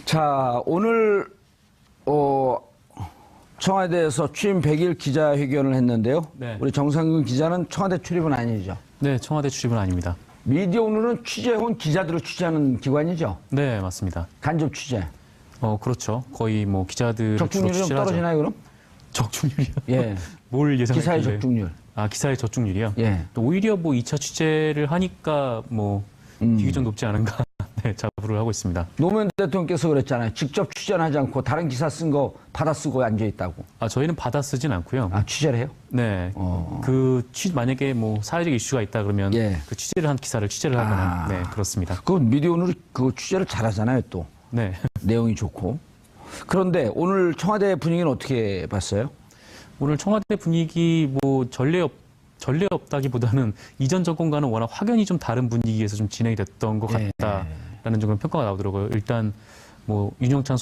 자, 오늘 청와대에서 취임 100일 기자회견을 했는데요. 네. 우리 정상근 기자는 청와대 출입은 아니죠? 네, 청와대 출입은 아닙니다. 미디어 오늘은 취재해온 기자들을 취재하는 기관이죠? 네, 맞습니다. 간접 취재. 그렇죠. 거의 뭐 기자들 적중률이 좀 떨어지나요, 그럼? 적중률이요? 예. 뭘 예상했길래? 기사의 적중률. 아, 기사의 적중률이요? 예. 또 오히려 뭐 2차 취재를 하니까 뭐 비교 좀 높지 않은가? 네, 자부를 하고 있습니다. 노무현 대통령께서 그랬잖아요. 직접 취재는 하지 않고 다른 기사 쓴 거 받아 쓰고 앉아 있다고. 아, 저희는 받아 쓰진 않고요. 아, 취재를 해요? 네. 만약에 뭐 사회적 이슈가 있다 그러면 예. 그 취재를 한 기사를 취재를 하거나 네, 그렇습니다. 그 미디어 오늘 그 취재를 잘하잖아요, 또. 네. 내용이 좋고. 그런데 오늘 청와대 분위기는 어떻게 봤어요? 오늘 청와대 분위기 뭐 전례 없다기보다는 이전 정권과는 워낙 확연히 좀 다른 분위기에서 좀 진행이 됐던 것 같다라는 정도 평가가 나오더라고요. 일단 뭐 윤영찬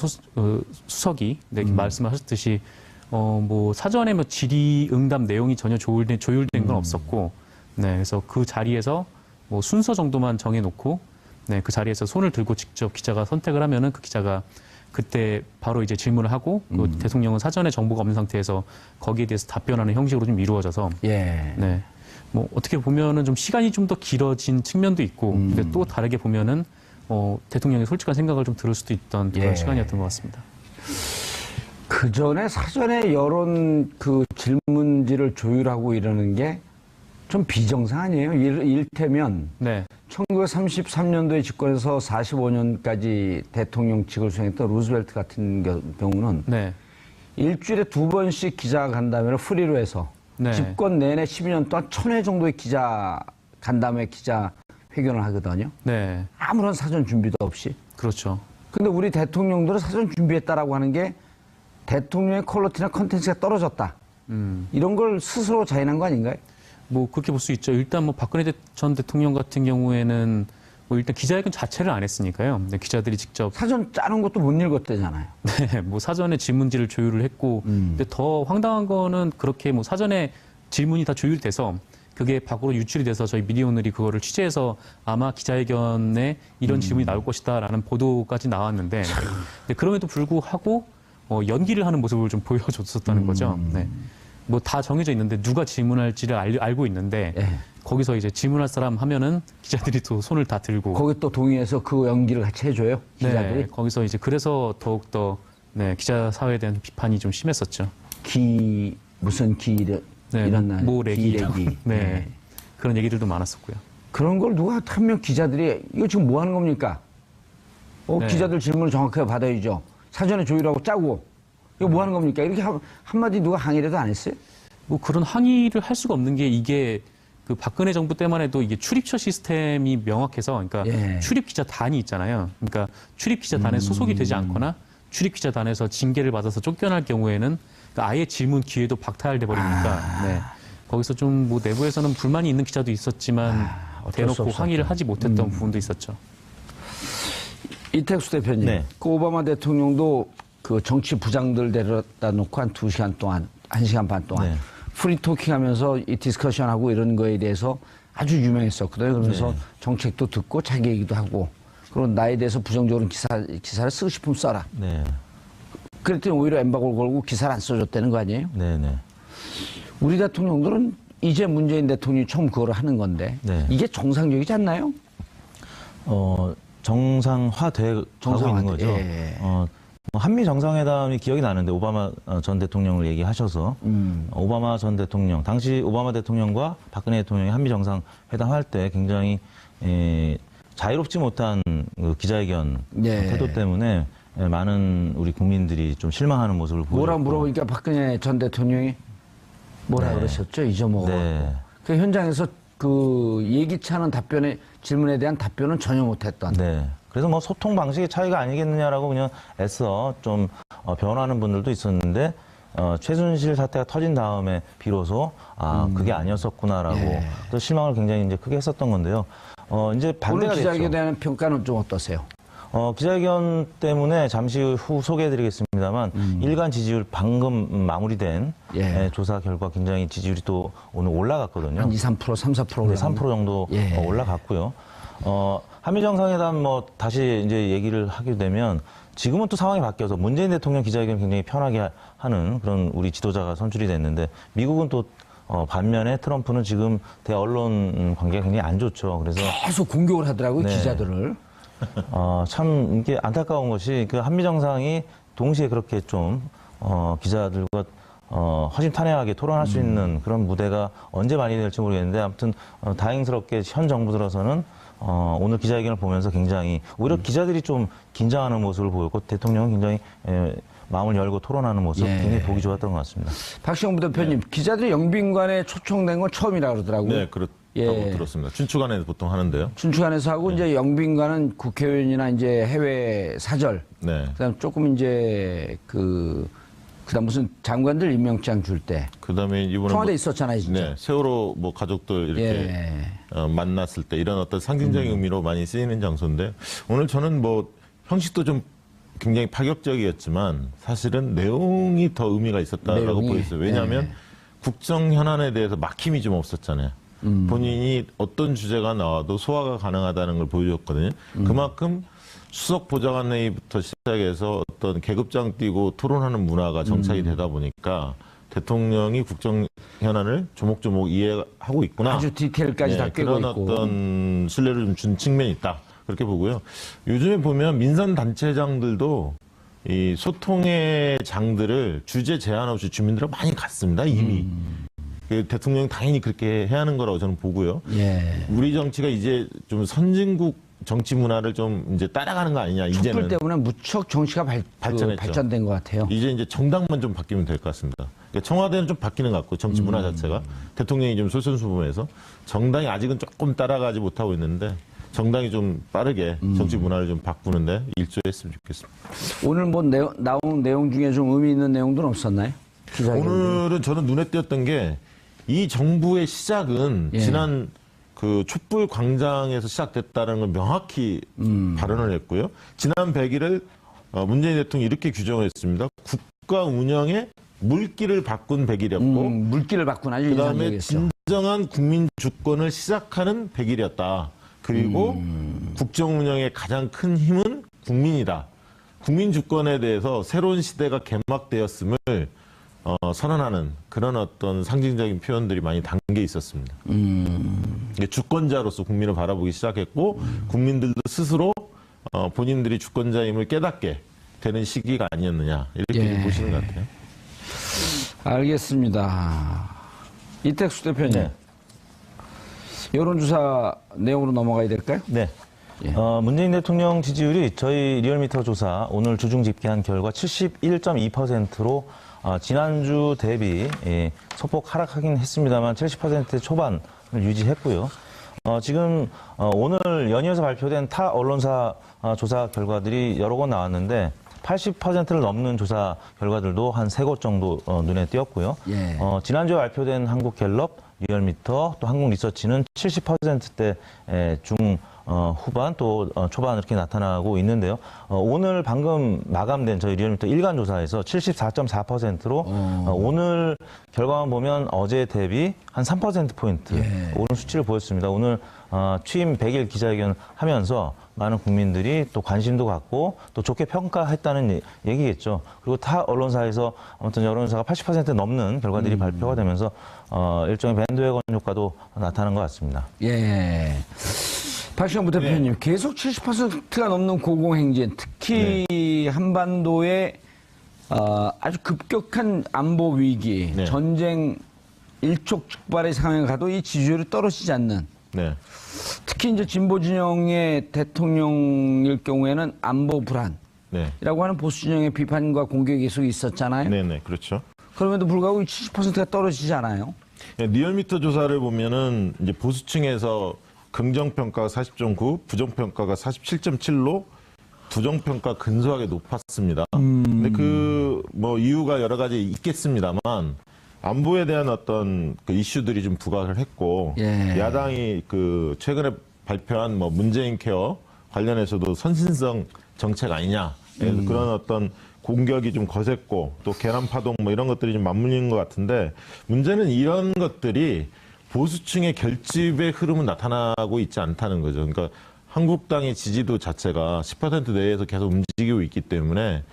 수석이 네, 말씀하셨듯이 뭐 사전에 뭐 질의응답 내용이 전혀 조율된 건 없었고, 네, 그래서 그 자리에서 뭐 순서 정도만 정해놓고, 네, 그 자리에서 손을 들고 직접 기자가 선택을 하면은 그 기자가 그때 바로 이제 질문을 하고 그 대통령은 사전에 정보가 없는 상태에서 거기에 대해서 답변하는 형식으로 좀 이루어져서 예. 네. 뭐 어떻게 보면은 좀 시간이 좀 더 길어진 측면도 있고 근데 또 다르게 보면은 대통령의 솔직한 생각을 좀 들을 수도 있던 그런 예. 시간이었던 것 같습니다. 그 전에 사전에 여론 그 질문지를 조율하고 이러는 게 좀 비정상 아니에요? 이를테면 네. 1933년도에 집권해서 45년까지 대통령직을 수행했던 루즈벨트 같은 경우는 네. 일주일에 2번씩 기자 간담회를 프리로 해서 네. 집권 내내 12년 동안 1000회 정도의 간담회 기자 회견을 하거든요. 네. 아무런 사전 준비도 없이. 그렇죠. 근데 우리 대통령들은 사전 준비했다라고 하는 게 대통령의 퀄리티나 컨텐츠가 떨어졌다. 이런 걸 스스로 자인한 거 아닌가요? 뭐 그렇게 볼 수 있죠. 일단 뭐 박근혜 전 대통령 같은 경우에는 뭐 일단 기자회견 자체를 안 했으니까요. 근데 기자들이 직접 사전 짜는 것도 못 읽었대잖아요. 네, 뭐 사전에 질문지를 조율을 했고, 근데 더 황당한 거는 그렇게 뭐 사전에 질문이 다 조율돼서 그게 밖으로 유출이 돼서 저희 미디어오늘이 그거를 취재해서 아마 기자회견에 이런 질문이 나올 것이다라는 보도까지 나왔는데, 근데 그럼에도 불구하고 연기를 하는 모습을 좀 보여줬었다는 거죠. 네. 뭐 다 정해져 있는데 누가 질문할지를 알고 있는데 예. 거기서 이제 질문할 사람 하면은 기자들이 또 손을 다 들고 거기 또 동의해서 그 연기를 같이 해줘요. 기자들이. 네, 거기서 이제 그래서 더욱더 네, 기자 사회에 대한 비판이 좀 심했었죠. 무슨 네, 이런 날. 모래기. 기레기. 네. 그런 얘기들도 많았었고요. 그런 걸 누가 한 명 기자들이 이거 지금 뭐 하는 겁니까? 네. 기자들 질문을 정확하게 받아야죠. 사전에 조율하고 짜고. 이거 뭐 하는 겁니까? 이렇게 한마디 누가 항의라도 안 했어요? 뭐 그런 항의를 할 수가 없는 게 이게 그 박근혜 정부 때만 해도 이게 출입처 시스템이 명확해서 그러니까 예. 출입 기자단이 있잖아요. 그러니까 출입 기자단에 소속이 되지 않거나 출입 기자단에서 징계를 받아서 쫓겨날 경우에는 그러니까 아예 질문 기회도 박탈돼 버리니까 네. 거기서 좀 뭐 내부에서는 불만이 있는 기자도 있었지만 어쩔 수 대놓고 없었죠. 항의를 하지 못했던 부분도 있었죠. 이택수 대표님, 네. 그 오바마 대통령도 그 정치 부장들 데려다 놓고 한 2시간 동안, 1시간 반 동안 네. 프리토킹 하면서 이 디스커션하고 이런 거에 대해서 아주 유명했었거든요. 그러면서 네. 정책도 듣고 자기 얘기도 하고 그리고 나에 대해서 부정적으로 기사를 쓰고 싶으면 써라. 네. 그랬더니 오히려 엠바고를 걸고 기사를 안 써줬다는 거 아니에요? 네네. 우리 대통령들은 이제 문재인 대통령이 처음 그거를 하는 건데 네. 이게 정상적이지 않나요? 정상화되고 있는 거죠. 예. 한미 정상회담이 기억이 나는데 오바마 전 대통령을 얘기하셔서 오바마 전 대통령 당시 오바마 대통령과 박근혜 대통령이 한미 정상회담 할 때 굉장히 자유롭지 못한 그 기자회견 예. 태도 때문에 많은 우리 국민들이 좀 실망하는 모습을 보였고 뭐라 물어보니까 박근혜 전 대통령이 뭐라 네. 그러셨죠? 잊어먹어. 네. 그 현장에서 그 예기치 않은 질문에 대한 답변은 전혀 못했던. 네. 그래서 뭐 소통 방식의 차이가 아니겠느냐라고 그냥 애써 좀 변하는 분들도 있었는데 최순실 사태가 터진 다음에 비로소 그게 아니었었구나라고 예. 또 실망을 굉장히 이제 크게 했었던 건데요. 이제 오늘 반대가 기자회견에 됐죠. 대한 평가는 좀 어떠세요? 기자회견 때문에 잠시 후 소개해드리겠습니다만 일간 지지율 방금 마무리된 예. 조사 결과 굉장히 지지율이 또 오늘 올라갔거든요. 한 2, 3%, 3, 4% 네, 올라간 3% 정도 예. 올라갔고요. 한미 정상회담 뭐 다시 이제 얘기를 하게 되면 지금은 또 상황이 바뀌어서 문재인 대통령 기자회견 굉장히 편하게 하는 그런 우리 지도자가 선출이 됐는데 미국은 또 반면에 트럼프는 지금 대언론 관계가 굉장히 안 좋죠. 그래서 계속 공격을 하더라고요, 네. 기자들을. 참 이게 안타까운 것이 그 한미 정상이 동시에 그렇게 좀 기자들과 허심탄회하게 토론할 수 있는 그런 무대가 언제 마련될지 모르겠는데 아무튼 다행스럽게 현 정부 들어서는 오늘 기자회견을 보면서 굉장히 오히려 기자들이 좀 긴장하는 모습을 보였고 대통령은 굉장히 마음을 열고 토론하는 모습 예. 굉장히 보기 좋았던 것 같습니다. 박시영 부대표님, 기자들이 영빈관에 초청된 건 처음이라 그러더라고요. 네, 그렇다고 예. 들었습니다. 춘추관에서 보통 하는데요. 춘추관에서 하고 이제 영빈관은 국회의원이나 이제 해외 사절, 네. 그다음 조금 이제 그다음 무슨 장관들 임명장 줄 때 그다음에 이번에 청와대 있었잖아요, 진짜. 네, 세월호 뭐 가족들 이렇게 만났을 때 이런 어떤 상징적인 의미로 많이 쓰이는 장소인데 오늘 저는 뭐 형식도 좀 굉장히 파격적이었지만 사실은 내용이 더 의미가 있었다라고 내용이? 보였어요. 왜냐하면 국정 현안에 대해서 막힘이 좀 없었잖아요. 본인이 어떤 주제가 나와도 소화가 가능하다는 걸 보여줬거든요. 그만큼 수석 보좌관회의부터 시작해서 어떤 계급장 띄고 토론하는 문화가 정착이 되다 보니까 대통령이 국정 현안을 조목조목 이해하고 있구나. 아주 디테일까지 다 꿰고 그런 있고. 어떤 신뢰를 좀 준 측면이 있다. 그렇게 보고요. 요즘에 보면 민선 단체장들도 이 소통의 장들을 주제 제한 없이 주민들하고 많이 갔습니다. 이미. 그 대통령이 당연히 그렇게 해야 하는 거라고 저는 보고요. 예. 우리 정치가 이제 좀 선진국 정치 문화를 좀 이제 따라가는 거 아니냐, 촛불 이제는. 때문에 무척 정치가 발전했죠. 발전된 것 같아요. 이제 정당만 좀 바뀌면 될 것 같습니다. 그러니까 청와대는 좀 바뀌는 것 같고, 정치 문화 자체가. 대통령이 좀 솔선수범해서. 정당이 아직은 조금 따라가지 못하고 있는데, 정당이 좀 빠르게 정치 문화를 좀 바꾸는데 일조했으면 좋겠습니다. 오늘 뭐 나온 내용 중에 좀 의미 있는 내용들은 없었나요? 기자회견. 오늘은 저는 눈에 띄었던 게, 이 정부의 시작은 예. 지난 그 촛불 광장에서 시작됐다는 걸 명확히 발언을 했고요. 지난 100일을 문재인 대통령이 이렇게 규정을 했습니다. 국가 운영의 물길을 바꾼 100일이었고, 물기를 바꾸나요? 그다음에 진정한 국민 주권을 시작하는 100일이었다. 그리고 국정 운영의 가장 큰 힘은 국민이다. 국민 주권에 대해서 새로운 시대가 개막되었음을 선언하는 그런 어떤 상징적인 표현들이 많이 담겨 있었습니다. 주권자로서 국민을 바라보기 시작했고 국민들도 스스로 본인들이 주권자임을 깨닫게 되는 시기가 아니었느냐 이렇게 예. 보시는 것 같아요. 알겠습니다. 이택수 대표님. 네. 여론조사 내용으로 넘어가야 될까요? 네. 예. 문재인 대통령 지지율이 저희 리얼미터 조사 오늘 주중 집계한 결과 71.2%로 지난주 대비 소폭 하락하긴 했습니다만 70% 초반을 유지했고요. 지금 오늘 연이어서 발표된 타 언론사 조사 결과들이 여러 곳 나왔는데 80%를 넘는 조사 결과들도 한 3곳 정도 눈에 띄었고요. 예. 지난주에 발표된 한국갤럽, 리얼미터, 또 한국리서치는 70%대 후반 또 초반 이렇게 나타나고 있는데요. 오늘 방금 마감된 저희 리얼미터 일간 조사에서 74.4%로 오늘 결과만 보면 어제 대비 한 3%포인트 예. 오른 수치를 보였습니다. 오늘 취임 100일 기자회견 하면서 많은 국민들이 또 관심도 갖고 또 좋게 평가했다는 얘기겠죠. 그리고 타 언론사에서 아무튼 여론조사가 80% 넘는 결과들이 발표가 되면서 일종의 밴드웨건 효과도 나타난 것 같습니다. 예. 박시영 대표님, 계속 70%가 넘는 고공행진, 특히 한반도의 아주 급격한 안보 위기, 네. 전쟁 일촉즉발의 상황에 가도 이 지지율이 떨어지지 않는, 네. 특히 이제 진보 진영의 대통령일 경우에는 안보 불안이라고 네. 하는 보수 진영의 비판과 공격이 계속 있었잖아요. 네네, 그렇죠. 그럼에도 불구하고 70%가 떨어지지 않아요. 리얼미터 조사를 보면은 이제 보수층에서 긍정평가가 40.9, 부정평가가 47.7로 부정평가 근소하게 높았습니다. 근데 뭐 이유가 여러 가지 있겠습니다만 안보에 대한 어떤 그 이슈들이 좀 부각을 했고 예. 야당이 그 최근에 발표한 뭐 문재인 케어 관련해서도 선신성 정책 아니냐 그런 어떤 공격이 좀 거셌고 또 계란파동 뭐 이런 것들이 좀 맞물리는 것 같은데 문제는 이런 것들이 보수층의 결집의 흐름은 나타나고 있지 않다는 거죠. 그러니까 한국당의 지지도 자체가 10% 내에서 계속 움직이고 있기 때문에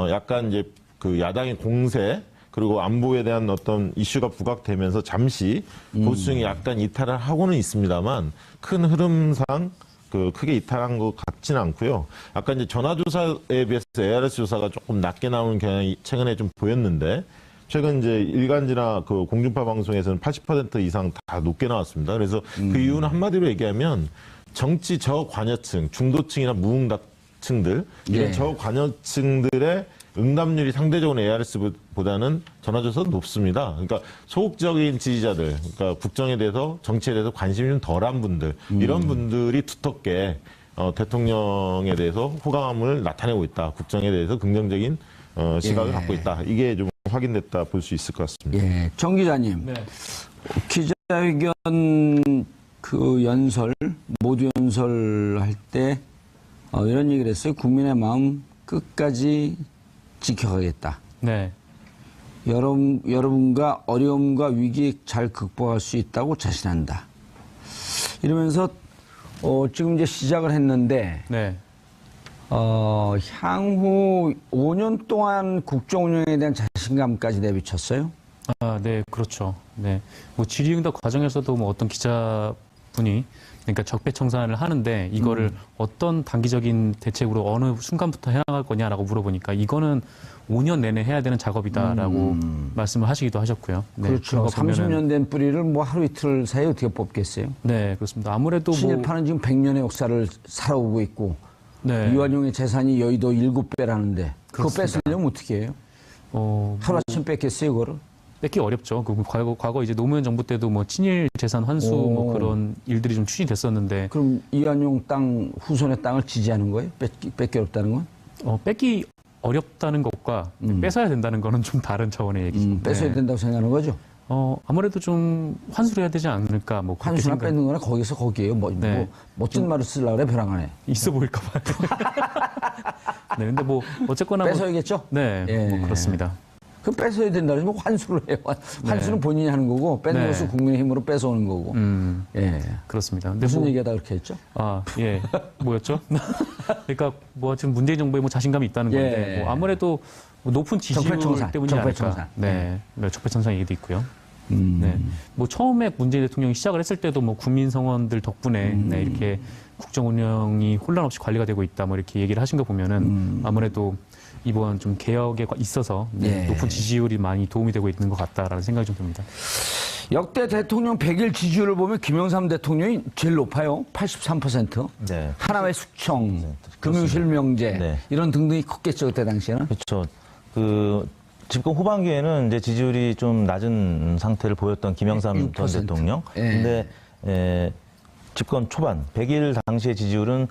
약간 이제 그 야당의 공세 그리고 안보에 대한 어떤 이슈가 부각되면서 잠시 보수층이 약간 이탈을 하고는 있습니다만 큰 흐름상 그 크게 이탈한 것 같지는 않고요. 아까 이제 전화조사에 비해서 ARS 조사가 조금 낮게 나오는 경향이 최근에 좀 보였는데 최근 이제 일간지나 그 공중파 방송에서는 80% 이상 다 높게 나왔습니다. 그래서 그 이유는 한마디로 얘기하면 정치 저관여층, 중도층이나 무응답층들 이런 예. 저관여층들의 응답률이 상대적으로 ARS보다는 전화조사도 높습니다. 그러니까 소극적인 지지자들, 그러니까 국정에 대해서 정치에 대해서 관심이 좀 덜한 분들 이런 분들이 두텁게 대통령에 대해서 호감을 나타내고 있다. 국정에 대해서 긍정적인 시각을 예. 갖고 있다. 이게 좀 확인됐다 볼 수 있을 것 같습니다. 예, 정 기자님. 네. 기자회견 그 연설, 모두 연설할 때 이런 얘기를 했어요. 국민의 마음 끝까지 지켜가겠다. 네. 여러분과 어려움과 위기 잘 극복할 수 있다고 자신한다. 이러면서 지금 이제 시작을 했는데 네. 향후 5년 동안 국정 운영에 대한 자신감까지 내비쳤어요. 아, 네, 그렇죠. 네. 뭐 질의응답 과정에서도 뭐 어떤 기자분이 그러니까 적폐청산을 하는데 이거를 어떤 단기적인 대책으로 어느 순간부터 해나갈 거냐라고 물어보니까 이거는 5년 내내 해야 되는 작업이다라고 말씀을 하시기도 하셨고요. 네, 그렇죠. 그런 거 보면은 30년 된 뿌리를 뭐 하루 이틀 사이에 어떻게 뽑겠어요? 네, 그렇습니다. 아무래도 뭐 친일파는 지금 100년의 역사를 살아오고 있고 네. 이완용의 재산이 여의도 7배라는데 그거 그렇습니다. 뺏으려면 어떻게 해요? 뭐 하루아침 뺏겠어요, 그거를? 뺏기 어렵죠. 그 과거 이제 노무현 정부 때도 뭐 친일 재산 환수 뭐 그런 일들이 좀 추진됐었는데 그럼 이완용 땅 후손의 땅을 지지하는 거예요? 뺏기 어렵다는 건? 뺏기 어렵다는 것과 뺏어야 된다는 거는 좀 다른 차원의 얘기죠. 뺏어야 네. 된다고 생각하는 거죠? 아무래도 좀 환수를 해야 되지 않을까 뭐 그렇게 환수나 생각- 뺏는 거나 거기서 거기에요. 네. 뭐 멋진 말을 쓰려고 그래, 벼랑 안에. 있어 보일까 봐요. 네, 근데 뭐 어쨌거나 뭐, 뺏어야겠죠? 네, 예. 뭐 그렇습니다. 그럼 뺏어야 된다면 뭐 환수를 해요. 환수는 본인이 하는 거고 뺏는 네. 것은 국민의 힘으로 뺏어오는 거고. 예. 그렇습니다. 근데 무슨 뭐, 얘기하다 그렇게 했죠? 예, 뭐였죠? 그러니까 뭐 지금 문재인 정부에 뭐 자신감이 있다는 건데 예. 뭐 아무래도 뭐 높은 지지율 적폐청산, 때문이지 않을까. 적폐청산. 네, 적폐청산 얘기도 있고요. 네, 뭐 처음에 문재인 대통령이 시작을 했을 때도 뭐 국민 성원들 덕분에 네, 이렇게 국정 운영이 혼란 없이 관리가 되고 있다, 뭐 이렇게 얘기를 하신 거 보면은 아무래도 이번 좀 개혁에 있어서 네, 예. 높은 지지율이 많이 도움이 되고 있는 것 같다라는 생각이 좀 듭니다. 역대 대통령 100일 지지율을 보면 김영삼 대통령이 제일 높아요. 83%. 네. 하나의 숙청, 금융실명제 네. 이런 등등이 컸겠죠 그때 당시에는. 그렇죠. 그 집권 후반기에는 이제 지지율이 좀 낮은 상태를 보였던 김영삼 전 6%. 대통령. 예. 근데 집권 초반 100일 당시의 지지율은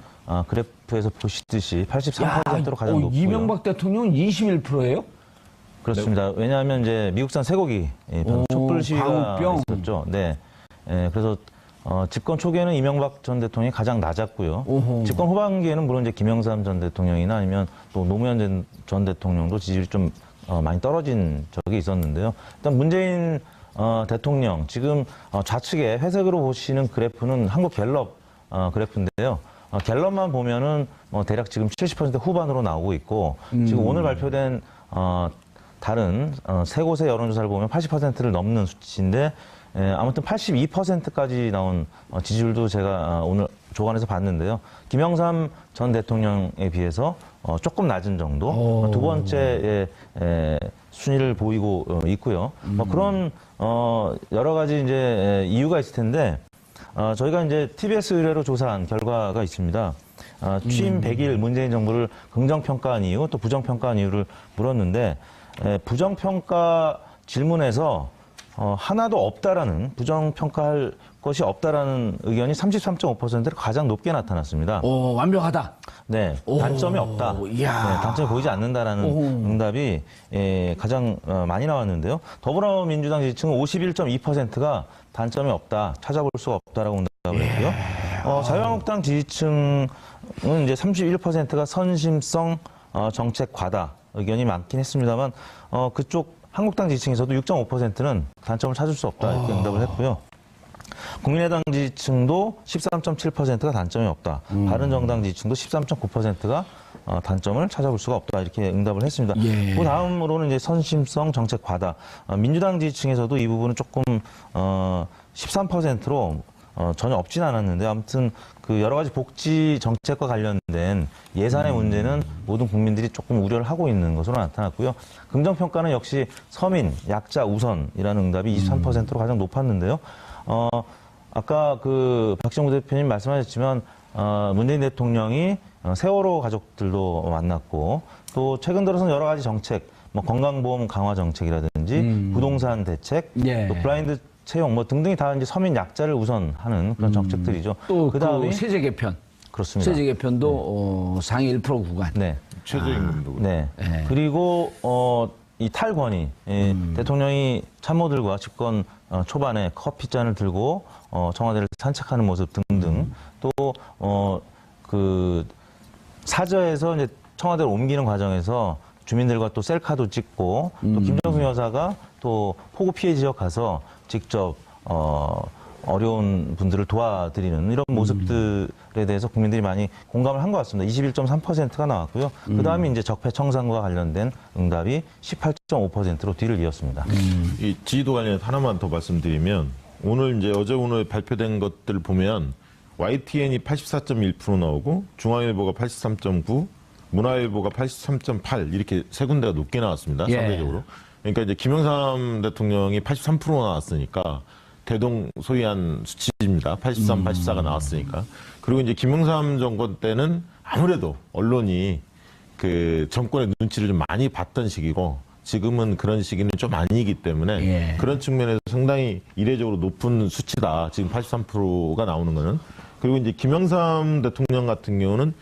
그래프에서 보시듯이 83%로 가장 높고요. 이명박 대통령은 21%예요? 그렇습니다. 왜냐하면 이제 미국산 쇠고기 촛불 시위가 광우병. 있었죠. 네. 그래서 집권 초기에는 이명박 전 대통령이 가장 낮았고요. 오호. 집권 후반기에는 물론 이제 김영삼 전 대통령이나 아니면 또 노무현 전 대통령도 지지율이 좀 많이 떨어진 적이 있었는데요. 일단 문재인 대통령 지금 좌측에 회색으로 보시는 그래프는 한국갤럽 그래프인데요. 갤럽만 보면은 대략 지금 70% 후반으로 나오고 있고 지금 오늘 발표된 다른 세 곳의 여론조사를 보면 80%를 넘는 수치인데 아무튼 82%까지 나온 지지율도 제가 오늘 조간에서 봤는데요. 김영삼 전 대통령에 비해서 조금 낮은 정도 두 번째의 순위를 보이고 있고요. 그런 여러 가지 이제 이유가 있을 텐데 저희가 이제 TBS 의뢰로 조사한 결과가 있습니다. 취임 100일 문재인 정부를 긍정평가한 이유 또 부정평가한 이유를 물었는데 부정평가 질문에서 하나도 없다라는 부정평가할 것이 없다라는 의견이 33.5%로 가장 높게 나타났습니다. 오, 완벽하다. 네, 단점이 없다. 이야. 네, 단점이 보이지 않는다라는 응답이 가장 많이 나왔는데요. 더불어민주당 지지층은 51.2%가 단점이 없다, 찾아볼 수가 없다라고 응답을 했고요. 자유한국당 지지층은 이제 31%가 선심성 정책 과다 의견이 많긴 했습니다만 그쪽 한국당 지지층에서도 6.5%는 단점을 찾을 수 없다 이렇게 응답을 했고요. 국민의당 지지층도 13.7%가 단점이 없다. 바른정당 지지층도 13.9%가 단점을 찾아볼 수가 없다. 이렇게 응답을 했습니다. 예. 그 다음으로는 이제 선심성 정책 과다. 민주당 지지층에서도 이 부분은 조금 13%로 전혀 없진 않았는데 아무튼 그 여러 가지 복지 정책과 관련된 예산의 문제는 모든 국민들이 조금 우려를 하고 있는 것으로 나타났고요. 긍정평가는 역시 서민, 약자 우선이라는 응답이 23%로 가장 높았는데요. 아까 그 박정우 대표님 말씀하셨지만 문재인 대통령이 세월호 가족들도 만났고 또 최근 들어서는 여러 가지 정책, 뭐 건강보험 강화 정책이라든지 부동산 대책, 예. 또 블라인드 채용 뭐 등등이 다 이제 서민 약자를 우선하는 그런 정책들이죠. 또 그다음에 그 세제 개편. 그렇습니다. 세제 개편도 상위 1% 구간. 네. 최저임금도. 네. 예. 그리고 이 탈권위 대통령이 참모들과 집권 초반에 커피잔을 들고 청와대를 산책하는 모습 등등 또 그 사저에서 이제 청와대를 옮기는 과정에서 주민들과 또 셀카도 찍고 또 김정숙 여사가 또 폭우 피해 지역 가서 직접 어려운 분들을 도와드리는 이런 모습들에 대해서 국민들이 많이 공감을 한 것 같습니다. 21.3%가 나왔고요. 그 다음에 이제 적폐청산과 관련된 응답이 18.5%로 뒤를 이었습니다. 이 지지도 관련해서 하나만 더 말씀드리면 오늘 이제 어제 오늘 발표된 것들 보면 YTN이 84.1% 나오고 중앙일보가 83.9, 문화일보가 83.8 이렇게 세 군데가 높게 나왔습니다. 예. 상대적으로. 그러니까 이제 김영삼 대통령이 83% 나왔으니까 대동소이한 수치입니다. 83, 84가 나왔으니까. 그리고 이제 김영삼 정권 때는 아무래도 언론이 그 정권의 눈치를 좀 많이 봤던 시기고 지금은 그런 시기는 좀 아니기 때문에 예. 그런 측면에서 상당히 이례적으로 높은 수치다. 지금 83%가 나오는 거는. 그리고 이제 김영삼 대통령 같은 경우는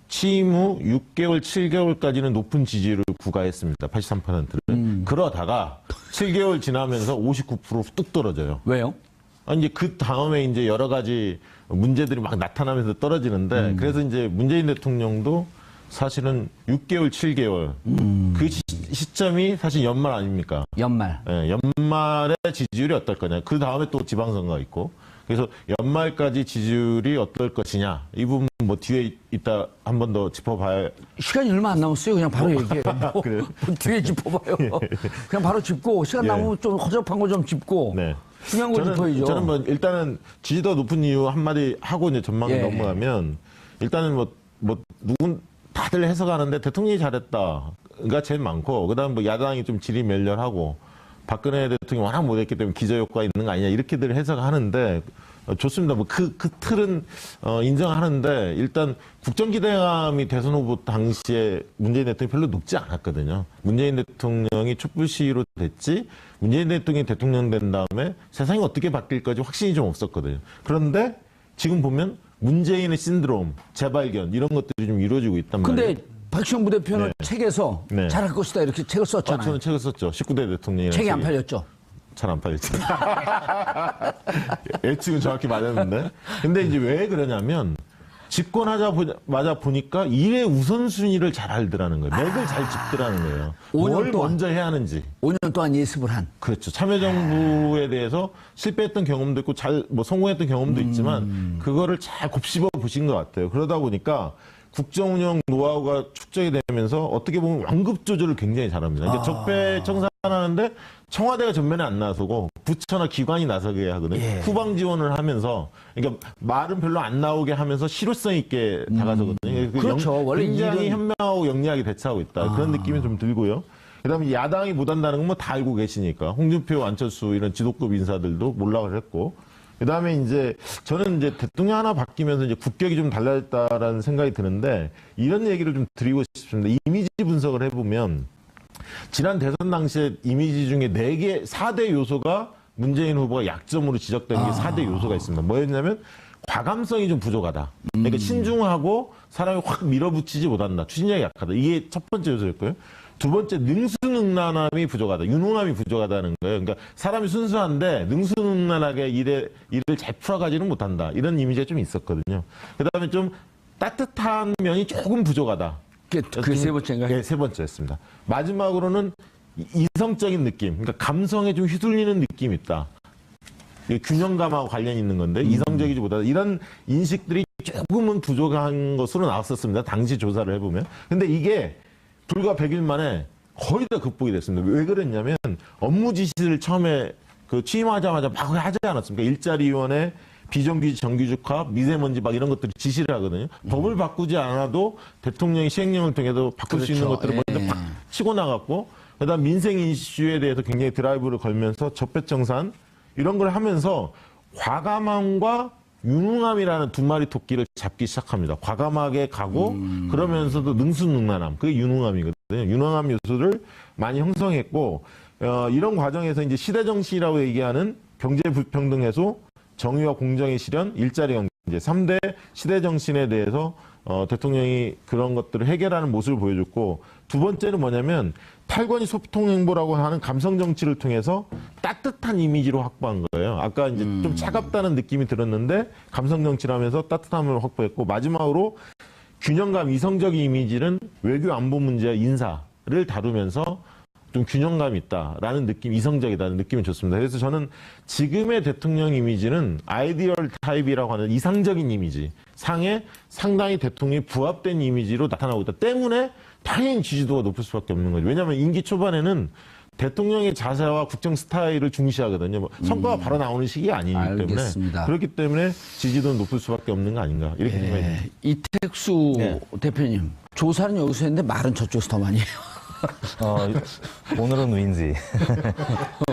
취임 후 6개월, 7개월까지는 높은 지지율을 구가했습니다. 83%를. 그러다가 7개월 지나면서 59%로 뚝 떨어져요. 왜요? 아니, 이제 그 다음에 이제 여러 가지 문제들이 막 나타나면서 떨어지는데 그래서 이제 문재인 대통령도 사실은 6개월, 7개월 그 시점이 사실 연말 아닙니까? 연말. 예, 연말에 지지율이 어떨 거냐. 그 다음에 또 지방선거가 있고. 그래서 연말까지 지지율이 어떨 것이냐. 이 부분 뭐 뒤에 있다 한 번 더 짚어봐야. 시간이 얼마 안 남았어요. 그냥 바로 얘기해요. 뭐, 그래요? 뭐 뒤에 짚어봐요. 그냥 바로 짚고 시간 예. 남으면 좀 허접한 거 좀 짚고 네. 중요한 거 짚어야죠. 저는 뭐 일단은 지지도가 높은 이유 한마디 하고 이제 전망을 예. 넘어가면 일단은 뭐 누군 다들 해석하는데 대통령이 잘했다가 제일 많고 그다음 뭐 야당이 좀 질이 멸렬하고 박근혜 대통령이 워낙 못했기 때문에 기저효과 있는 거 아니냐 이렇게들 해석하는데 좋습니다. 뭐 그 틀은 인정하는데 일단 국정기대감이 대선 후보 당시에 문재인 대통령이 별로 높지 않았거든요. 문재인 대통령이 촛불 시위로 됐지 문재인 대통령이 대통령 된 다음에 세상이 어떻게 바뀔까지 확신이 좀 없었거든요. 그런데 지금 보면 문재인의 신드롬, 재발견 이런 것들이 좀 이루어지고 있단 말이에요. 근데 박시영 부대표는 네. 책에서 네. 잘할 것이다 이렇게 책을 썼잖아요. 저는 책을 썼죠. 19대 대통령이라는 책이 안 팔렸죠. 잘 안 팔렸죠. 예측은 정확히 맞았는데. 근데 이제 왜 그러냐면 집권하자마자 보니까 일의 우선순위를 잘 알더라는 거예요. 맥을 잘 짚더라는 거예요. 5년 뭘 동안. 먼저 해야 하는지. 5년 동안 예습을 한. 그렇죠. 참여정부에 대해서 실패했던 경험도 있고 뭐 성공했던 경험도 있지만 그거를 잘 곱씹어 보신 것 같아요. 그러다 보니까 국정운영 노하우가 축적이 되면서 어떻게 보면 완급 조절을 굉장히 잘합니다. 그러니까 적폐 청산하는데 청와대가 전면에 안 나서고 부처나 기관이 나서게 하거든요. 예. 후방 지원을 하면서 그러니까 말은 별로 안 나오게 하면서 실효성 있게 다가서거든요. 그렇죠. 원래 굉장히 일은- 현명하고 영리하게 대처하고 있다. 그런 느낌이 좀 들고요. 그다음에 야당이 못한다는 건 뭐 다 알고 계시니까 홍준표, 안철수 이런 지도급 인사들도 몰락을 했고 그다음에 이제 저는 이제 대통령 하나 바뀌면서 이제 국격이 좀 달라졌다라는 생각이 드는데 이런 얘기를 좀 드리고 싶습니다. 이미지 분석을 해보면 지난 대선 당시에 이미지 중에 4대 요소가 문재인 후보가 약점으로 지적된 게 4대 요소가 있습니다. 뭐였냐면 과감성이 좀 부족하다. 그러니까 신중하고 사람이 확 밀어붙이지 못한다. 추진력이 약하다. 이게 첫 번째 요소였고요. 두 번째 능수능란함이 부족하다. 유능함이 부족하다는 거예요. 그러니까 사람이 순수한데 능수능란하게 일을 잘 풀어가지는 못한다. 이런 이미지가 좀 있었거든요. 그다음에 좀 따뜻한 면이 조금 부족하다. 그게 세 번째인가요? 네, 세 번째였습니다. 마지막으로는 이성적인 느낌, 그러니까 감성에 좀 휘둘리는 느낌이 있다. 이게 균형감하고 관련이 있는 건데 이성적이지 못하다. 이런 인식들이 조금은 부족한 것으로 나왔었습니다. 당시 조사를 해보면. 근데 이게 불과 100일 만에 거의 다 극복이 됐습니다. 왜 그랬냐면 업무 지시를 처음에 그 취임하자마자 막 하지 않았습니까? 일자리위원회, 비정규직, 정규직화, 미세먼지 막 이런 것들을 지시를 하거든요. 법을 바꾸지 않아도 대통령이 시행령을 통해서 바꿀 수 있는 것들을 먼저 팍 치고 나갔고, 그다음 민생 이슈에 대해서 굉장히 드라이브를 걸면서 적폐청산 이런 걸 하면서 과감함과 유능함이라는 두 마리 토끼를 잡기 시작합니다. 과감하게 가고 그러면서도 능수능란함, 그게 유능함이거든요. 유능함 요소를 많이 형성했고, 이런 과정에서 이제 시대정신이라고 얘기하는 경제 불평등 해소, 정의와 공정의 실현, 일자리 경제 3대 시대정신에 대해서 대통령이 그런 것들을 해결하는 모습을 보여줬고, 두 번째는 뭐냐면 탈권위 소통행보라고 하는 감성 정치를 통해서 따뜻한 이미지로 확보한 거예요. 아까 이제 좀 차갑다는 느낌이 들었는데 감성 정치를 하면서 따뜻함을 확보했고, 마지막으로 균형감, 이성적인 이미지는 외교 안보 문제와 인사를 다루면서 좀 균형감이 있다라는 느낌, 이성적이다는 느낌이 좋습니다. 그래서 저는 지금의 대통령 이미지는 아이디얼 타입이라고 하는 이상적인 이미지, 상에 상당히 대통령이 부합된 이미지로 나타나고 있다 때문에 당연히 지지도가 높을 수밖에 없는 거죠. 왜냐하면 임기 초반에는 대통령의 자세와 국정 스타일을 중시하거든요. 뭐 성과가 바로 나오는 시기 아니기 알겠습니다. 때문에 그렇기 때문에 지지도는 높을 수밖에 없는 거 아닌가 이렇게 생각이 듭니다. 이택수 대표님, 조사는 여기서 했는데 말은 저쪽에서 더 많이 해요. 오늘은 윈지.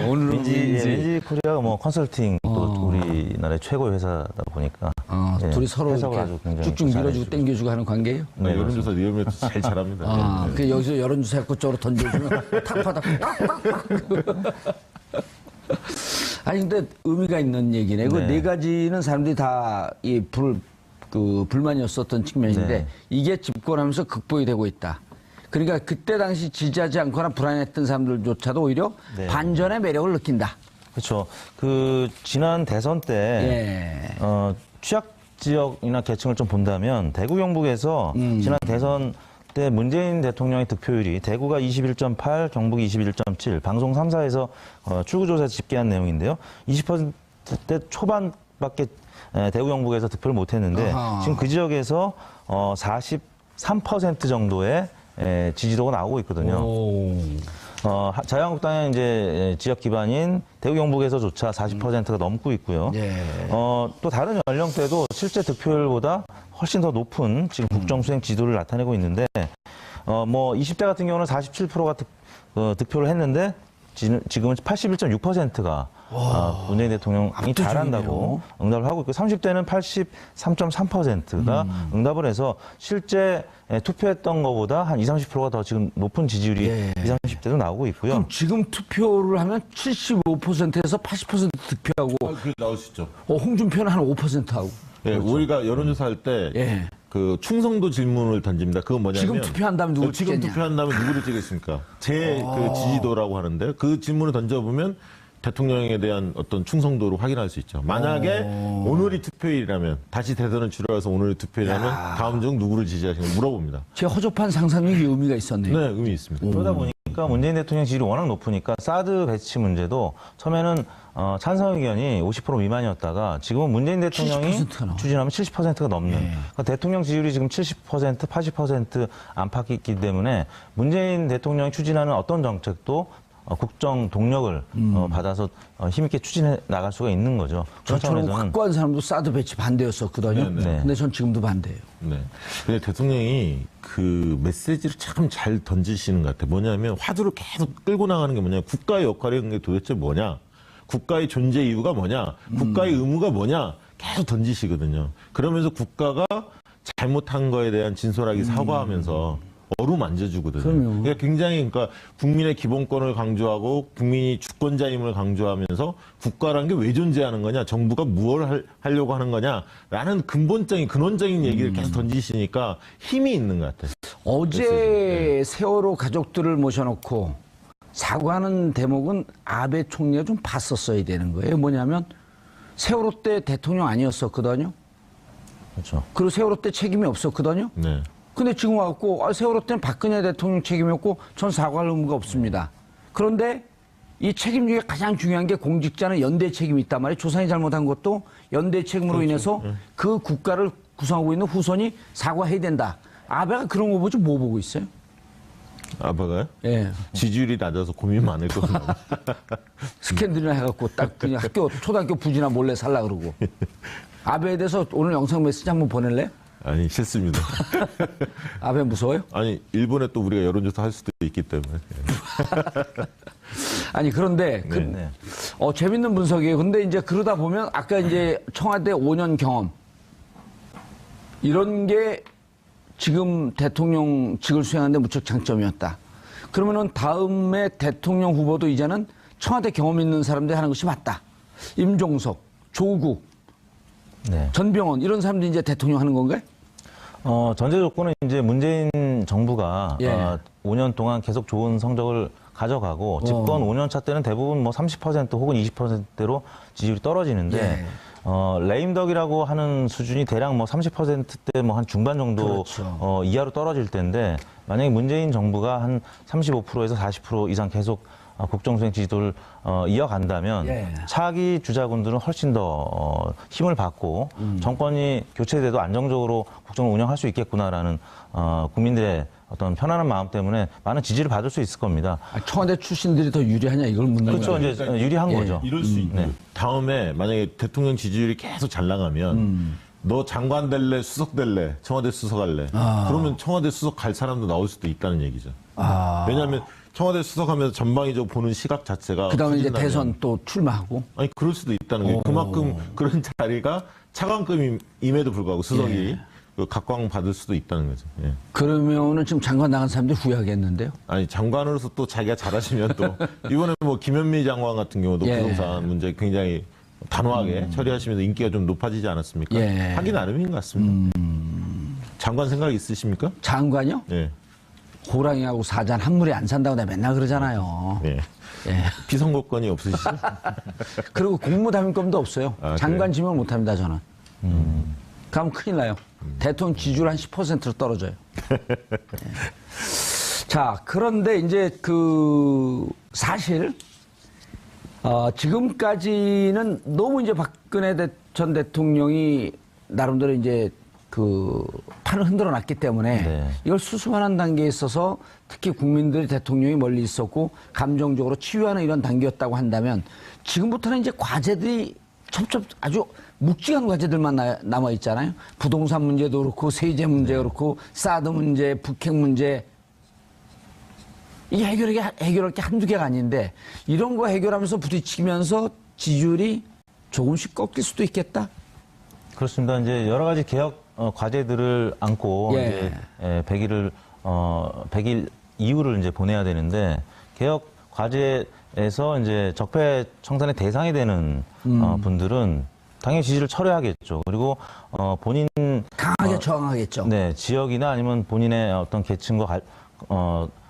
오늘은 윈지 코리아가 뭐 컨설팅 또 우리나라의 최고의 회사다 보니까 둘이 서로 회사가 이렇게 아주 굉장히 쭉쭉 밀어주고 잘해주고. 땡겨주고 하는 관계예요? 네, 여론조사 리얼미터 제일 잘합니다. 그 여기서 여론조사 해갖고 쪽으로 던져주면 탁파닥. 아니 근데 의미가 있는 얘기네. 그 네 가지는 사람들이 다 이 불만이었었던 측면인데 네. 이게 집권하면서 극복이 되고 있다. 그러니까 그때 당시 지지하지 않거나 불안했던 사람들조차도 오히려 네. 반전의 매력을 느낀다. 그렇죠. 그 지난 대선 때 취약 지역이나 계층을 좀 본다면 대구 경북에서 지난 대선 때 문재인 대통령의 득표율이 대구가 21.8, 경북이 21.7, 방송 3사에서 출구조사 집계한 내용인데요. 20%대 초반밖에 대구 경북에서 득표를 못했는데 지금 그 지역에서 43% 정도의 지지도가 나오고 있거든요. 자유한국당의 이제 지역 기반인 대구 경북에서조차 40%가 넘고 있고요. 또 다른 연령대도 실제 득표율보다 훨씬 더 높은 지금 국정 수행 지도를 나타내고 있는데, 뭐 20대 같은 경우는 47%가 득표를 했는데 지금은 81.6%가 문재인 대통령이 잘한다고 응답을 하고 있고, 30대는 83.3%가 응답을 해서 실제 투표했던 것보다 한 20, 30%가 더 지금 높은 지지율이 20, 30대도 나오고 있고요. 그럼 지금 투표를 하면 75%에서 80% 득표하고 그게 나올 수 있죠. 홍준표는 한 5%하고. 예, 우리가 여론조사 할 때 그 충성도 질문을 던집니다. 그건 뭐냐면 지금 투표한다면 누구를 지금 찍겠냐? 투표한다면 누구를 찍겠습니까? 제 그 지지도라고 하는데 그 질문을 던져보면 대통령에 대한 어떤 충성도를 확인할 수 있죠. 만약에 오늘이 투표일이라면, 다시 대선을 치러서 오늘이 투표일이라면 다음 중 누구를 지지하시는지 물어봅니다. 제 허접한 상상력이 의미가 있었네요. 네, 의미 있습니다. 그러다 보니까 문재인 대통령 지지율이 워낙 높으니까 사드 배치 문제도 처음에는 찬성 의견이 50% 미만이었다가 지금은 문재인 대통령이 70%가 나와요. 추진하면 70%가 넘는. 그러니까 대통령 지지율이 지금 70%, 80% 안팎이기 때문에 문재인 대통령이 추진하는 어떤 정책도 국정 동력을 받아서 힘있게 추진해 나갈 수가 있는 거죠. 그런 저처럼 차원에서는 확고한 사람도 사드 배치 반대였었거든요. 네. 근데 전 지금도 반대예요. 네. 근데 대통령이 그 메시지를 참 잘 던지시는 것 같아요. 뭐냐면 화두를 계속 끌고 나가는 게 뭐냐. 국가의 역할이라는 게 도대체 뭐냐. 국가의 존재 이유가 뭐냐. 국가의 의무가 뭐냐. 계속 던지시거든요. 그러면서 국가가 잘못한 거에 대한 진솔하게 사과하면서 어루만져주거든요. 그러니까 굉장히 그러니까 국민의 기본권을 강조하고 국민이 주권자임을 강조하면서 국가라는 게 왜 존재하는 거냐, 정부가 무엇을 하려고 하는 거냐라는 근본적인 근원적인 얘기를 계속 던지시니까 힘이 있는 것 같아요. 어제 세월호 가족들을 모셔놓고 사과하는 대목은 아베 총리가 좀 봤었어야 되는 거예요. 뭐냐면 세월호 때 대통령 아니었었거든요. 그렇죠. 그리고 세월호 때 책임이 없었거든요. 네. 근데 지금 와갖고 세월호 때는 박근혜 대통령 책임이었고 전 사과할 의무가 없습니다. 그런데 이 책임 중에 가장 중요한 게 공직자는 연대 책임이 있단 말이에요. 조상이 잘못한 것도 연대 책임으로 인해서 그 국가를 구성하고 있는 후손이 사과해야 된다. 아베가 그런 거 보죠? 뭐 보고 있어요? 아빠가요? 예. 지지율이 낮아서 고민 많을 거예요. 스캔들이나 해갖고 딱 그냥 초등학교 부지나 몰래 살라 그러고. 아베에 대해서 오늘 영상 메시지 한번 보낼래? 아니, 싫습니다. 아베 무서워요? 아니, 일본에 또 우리가 여론조사 할 수도 있기 때문에. 아니 그런데 재밌는 분석이에요. 근데 이제 그러다 보면 아까 이제 청와대 5년 경험 이런 게 지금 대통령직을 수행하는데 무척 장점이었다. 그러면은 다음에 대통령 후보도 이제는 청와대 경험 있는 사람들이 하는 것이 맞다. 임종석, 조국, 네. 전병헌 이런 사람들이 이제 대통령 하는 건가요? 전제 조건은 이제 문재인 정부가 예. 5년 동안 계속 좋은 성적을 가져가고 집권 5년 차 때는 대부분 뭐 30% 혹은 20%대로 지지율이 떨어지는데 예. 레임덕이라고 하는 수준이 대략 뭐 30%대 뭐 한 중반 정도 그렇죠. 이하로 떨어질 텐데 만약에 문재인 정부가 한 35%에서 40% 이상 계속 국정수행 지지도를 이어간다면 예. 차기 주자군들은 훨씬 더 힘을 받고 정권이 교체돼도 안정적으로 국정을 운영할 수 있겠구나라는 국민들의 어떤 편안한 마음 때문에 많은 지지를 받을 수 있을 겁니다. 청와대 출신들이 더 유리하냐 이걸 묻는 그렇죠. 거예요. 이제 유리한 거죠. 이럴 수 있는. 네. 다음에 만약에 대통령 지지율이 계속 잘 나가면 너 장관 될래, 수석 될래, 청와대 수석 할래. 그러면 청와대 수석 갈 사람도 나올 수도 있다는 얘기죠. 왜냐하면 청와대 수석하면서 전방위적으로 보는 시각 자체가 그다음에 이제 후진하면 대선 또 출마하고. 아니 그럴 수도 있다는 거예요. 그만큼 그런 자리가 차관급임에도 불구하고 수석이 그 각광 받을 수도 있다는 거죠. 예. 그러면은 지금 장관 나간 사람들이 후회하겠는데요? 아니 장관으로서 또 자기가 잘하시면 또 이번에 뭐 김현미 장관 같은 경우도 예. 부동산 문제 굉장히 단호하게 처리하시면서 인기가 좀 높아지지 않았습니까? 예. 하기 나름인 것 같습니다. 장관 생각 있으십니까? 장관요? 네. 호랑이하고 사자는 한 물에 안 산다고 내가 맨날 그러잖아요. 네. 예. 피선거권이 없으시죠? 그리고 국무담임권도 없어요. 아, 장관 지명 못 합니다, 저는. 그럼 큰일 나요. 대통령 지지율 한 10%로 떨어져요. 예. 자, 그런데 이제 사실, 지금까지는 너무 이제 박근혜 전 대통령이 나름대로 이제 판을 흔들어 놨기 때문에 네. 이걸 수습하는 단계에 있어서 특히 국민들이 대통령이 멀리 있었고 감정적으로 치유하는 이런 단계였다고 한다면 지금부터는 이제 과제들이 첩첩 아주 묵직한 과제들만 남아 있잖아요. 부동산 문제도 그렇고 세제 문제 그렇고 사드 문제, 북핵 문제 이게 해결할 게 한두 개가 아닌데 이런 거 해결하면서 부딪히면서 지지율이 조금씩 꺾일 수도 있겠다. 그렇습니다. 이제 여러 가지 개혁 과제들을 안고 예. 이제 100일 이후를 이제 보내야 되는데 개혁 과제에서 이제 적폐 청산의 대상이 되는 분들은 당연히 지지를 철회하겠죠. 그리고 본인 강하게 저항하겠죠. 네, 지역이나 아니면 본인의 어떤 계층과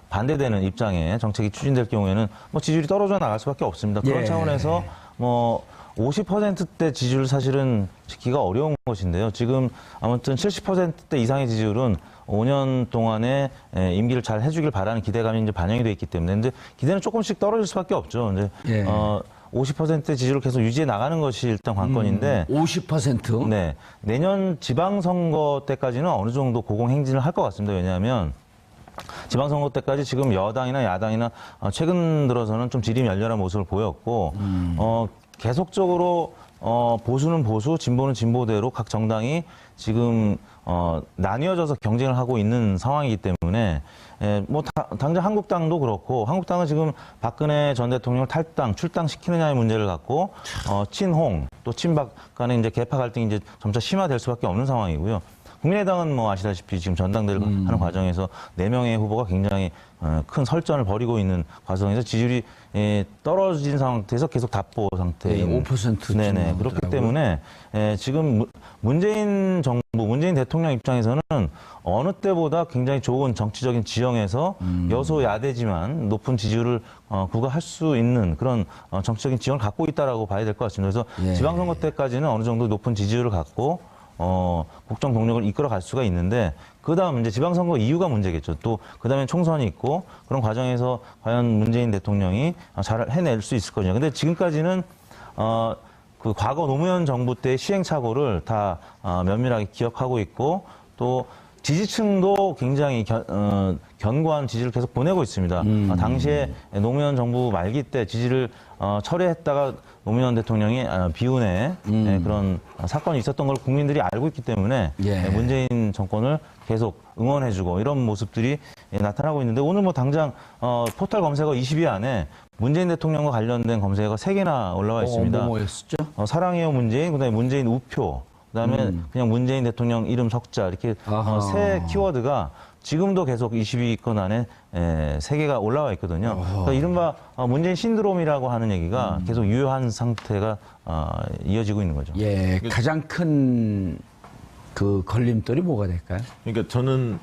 반대되는 입장에 정책이 추진될 경우에는 뭐 지지율이 떨어져 나갈 수밖에 없습니다. 그런 예. 차원에서 뭐 50%대 지지율 사실은 지키기가 어려운 것인데요. 지금 아무튼 70%대 이상의 지지율은 5년 동안에 임기를 잘 해주길 바라는 기대감이 이제 반영이 돼 있기 때문에 근데 기대는 조금씩 떨어질 수밖에 없죠. 이제 예. 50%대 지지율을 계속 유지해 나가는 것이 일단 관건인데 50%? 네, 내년 지방선거 때까지는 어느 정도 고공행진을 할 것 같습니다. 왜냐하면 지방선거 때까지 지금 여당이나 야당이나 최근 들어서는 좀 지리멸렬한 모습을 보였고 계속적으로 보수는 보수, 진보는 진보대로 각 정당이 지금 나뉘어져서 경쟁을 하고 있는 상황이기 때문에 뭐 당장 한국당도 그렇고 한국당은 지금 박근혜 전 대통령을 출당시키느냐의 문제를 갖고 친홍 또 친박 간의 이제 계파 갈등이 이제 점차 심화될 수밖에 없는 상황이고요. 국민의당은 뭐 아시다시피 지금 전당대회를 하는 과정에서 4명의 후보가 굉장히 큰 설전을 벌이고 있는 과정에서 지지율이 떨어진 상태에서 계속 답보 상태인 5% 네네 그렇기 때문에 지금 문재인 정부, 문재인 대통령 입장에서는 어느 때보다 굉장히 좋은 정치적인 지형에서 여소야대지만 높은 지지율을 구가할 수 있는 그런 정치적인 지형을 갖고 있다라고 봐야 될 것 같습니다. 그래서 예. 지방선거 때까지는 어느 정도 높은 지지율을 갖고 국정 동력을 이끌어 갈 수가 있는데 그다음 이제 지방선거 이유가 문제겠죠. 또 그다음에 총선이 있고 그런 과정에서 과연 문재인 대통령이 잘 해낼 수 있을 거냐. 근데 지금까지는 그 과거 노무현 정부 때 시행착오를 다 면밀하게 기억하고 있고 또 지지층도 굉장히 견고한 지지를 계속 보내고 있습니다. 당시에 노무현 정부 말기 때 지지를 철회했다가 노무현 대통령이 비운의 그런 사건이 있었던 걸 국민들이 알고 있기 때문에 예. 문재인 정권을 계속 응원해주고 이런 모습들이 나타나고 있는데 오늘 뭐 당장 포털 검색어 20위 안에 문재인 대통령과 관련된 검색어가 3개나 올라와 있습니다. 뭐였었죠? 사랑해요 문재인, 그다음에 문재인 우표, 그다음에 그냥 문재인 대통령 이름 석자 이렇게 세 키워드가 지금도 계속 20위권 안에 3개가 올라와 있거든요. 그러니까 이른바 문재인 신드롬이라고 하는 얘기가 계속 유효한 상태가 이어지고 있는 거죠. 예, 가장 큰 그 걸림돌이 뭐가 될까요? 그러니까 저는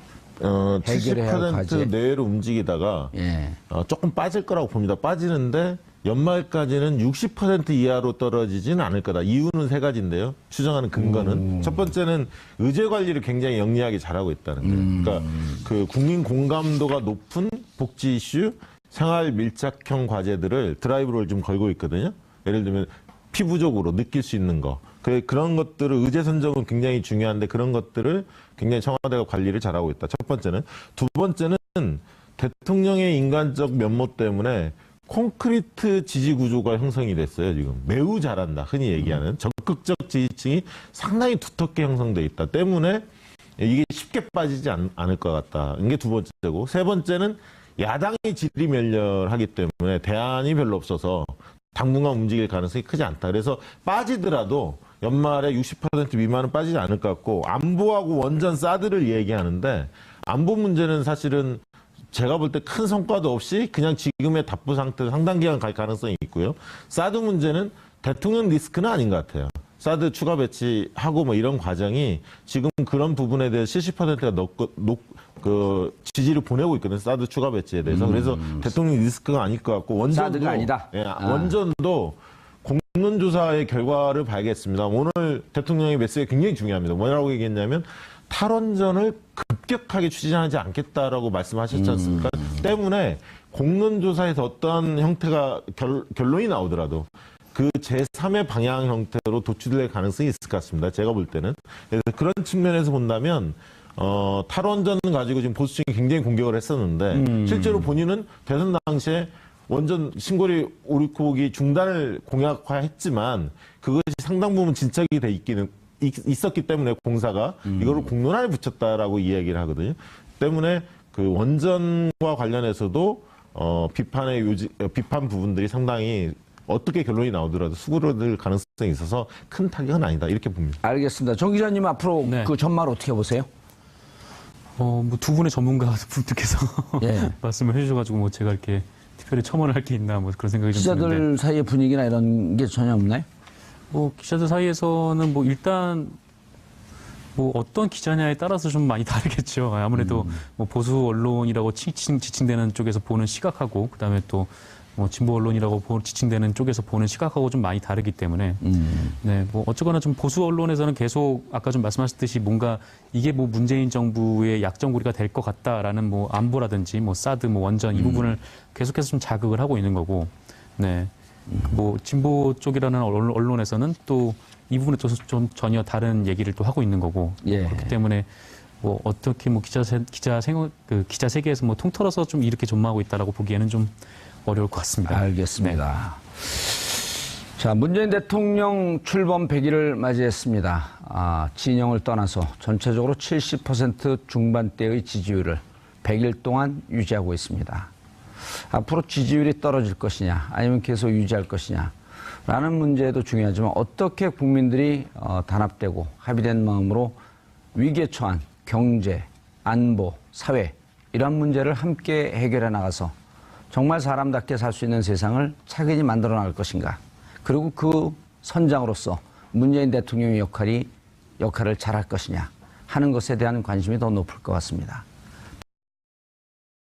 해결해야 할 과제. 70% 내외로 움직이다가 예. 조금 빠질 거라고 봅니다. 빠지는데 연말까지는 60% 이하로 떨어지지는 않을 거다. 이유는 3가지인데요. 추정하는 근거는 첫 번째는 의제 관리를 굉장히 영리하게 잘하고 있다는 거예요. 그러니까 그 국민 공감도가 높은 복지 이슈, 생활 밀착형 과제들을 드라이브를 좀 걸고 있거든요. 예를 들면 피부적으로 느낄 수 있는 거. 그런 것들을 의제 선정은 굉장히 중요한데 그런 것들을 굉장히 청와대가 관리를 잘하고 있다. 첫 번째는. 두 번째는 대통령의 인간적 면모 때문에 콘크리트 지지 구조가 형성이 됐어요. 지금 매우 잘한다. 흔히 얘기하는 적극적 지지층이 상당히 두텁게 형성돼 있다. 때문에 이게 쉽게 빠지지 않을 것 같다. 이게 두 번째고 세 번째는 야당이 지리멸렬하기 때문에 대안이 별로 없어서 당분간 움직일 가능성이 크지 않다. 그래서 빠지더라도 연말에 60% 미만은 빠지지 않을 것 같고 안보하고 원전 사드를 얘기하는데 안보 문제는 사실은 제가 볼 때 큰 성과도 없이 그냥 지금의 답부 상태로 상당 기간 갈 가능성이 있고요. 사드 문제는 대통령 리스크는 아닌 것 같아요. 사드 추가 배치하고 뭐 이런 과정이 지금 그런 부분에 대해 70%가 지지를 보내고 있거든요. 사드 추가 배치에 대해서. 그래서 대통령 리스크가 아닐 것 같고 원전도 사드가 아니다. 예, 원전도 공론조사의 결과를 봐야겠습니다. 오늘 대통령의 메시지가 굉장히 중요합니다. 뭐라고 얘기했냐면 탈원전을 급격하게 추진하지 않겠다라고 말씀하셨지 않습니까? 때문에 공론조사에서 어떠한 형태가 결론이 나오더라도 그 제3의 방향 형태로 도출될 가능성이 있을 것 같습니다. 제가 볼 때는. 그래서 그런 측면에서 본다면 탈원전 가지고 지금 보수층이 굉장히 공격을 했었는데 실제로 본인은 대선 당시에 원전 신고리 오리코기 중단을 공약화했지만 그것이 상당 부분 진척이 돼 있었기 때문에 공사가 이거를 공론화에 붙였다라고 이야기를 하거든요. 때문에 그 원전과 관련해서도 비판 부분들이 상당히 어떻게 결론이 나오더라도 수그러들 가능성이 있어서 큰 타격은 아니다 이렇게 봅니다. 알겠습니다. 정 기자님 앞으로 네. 그 전말 어떻게 보세요? 뭐 두 분의 전문가 분들께서 예. 말씀을 해주셔가지고 뭐 제가 이렇게 특별히 첨언을 할 게 있나 뭐 그런 생각이 좀 드는데. 기자들 사이의 분위기나 이런 게 전혀 없나요? 뭐 기자들 사이에서는 뭐 일단 뭐 어떤 기자냐에 따라서 좀 많이 다르겠죠. 아무래도 뭐 보수 언론이라고 지칭되는 쪽에서 보는 시각하고 그다음에 또 뭐 진보 언론이라고 지칭되는 쪽에서 보는 시각하고 좀 많이 다르기 때문에 네, 뭐 어쨌거나 좀 보수 언론에서는 계속 아까 좀 말씀하셨듯이 뭔가 이게 뭐 문재인 정부의 약점고리가 될 것 같다라는 뭐 안보라든지 뭐 사드 뭐 원전 이 부분을 계속해서 좀 자극을 하고 있는 거고 네. 뭐 진보 쪽이라는 언론에서는 또 이 부분에 또 좀 전혀 다른 얘기를 또 하고 있는 거고 예. 그렇기 때문에 뭐 어떻게 뭐 기자 세계에서 뭐 통틀어서 좀 이렇게 전망하고 있다라고 보기에는 좀 어려울 것 같습니다. 알겠습니다. 자, 문재인 대통령 출범 100일을 맞이했습니다. 진영을 떠나서 전체적으로 70% 중반대의 지지율을 100일 동안 유지하고 있습니다. 앞으로 지지율이 떨어질 것이냐 아니면 계속 유지할 것이냐 라는 문제도 중요하지만 어떻게 국민들이 단합되고 합의된 마음으로 위기에 처한 경제, 안보, 사회 이런 문제를 함께 해결해 나가서 정말 사람답게 살 수 있는 세상을 차근히 만들어 나갈 것인가. 그리고 그 선장으로서 문재인 대통령의 역할을 잘할 것이냐 하는 것에 대한 관심이 더 높을 것 같습니다.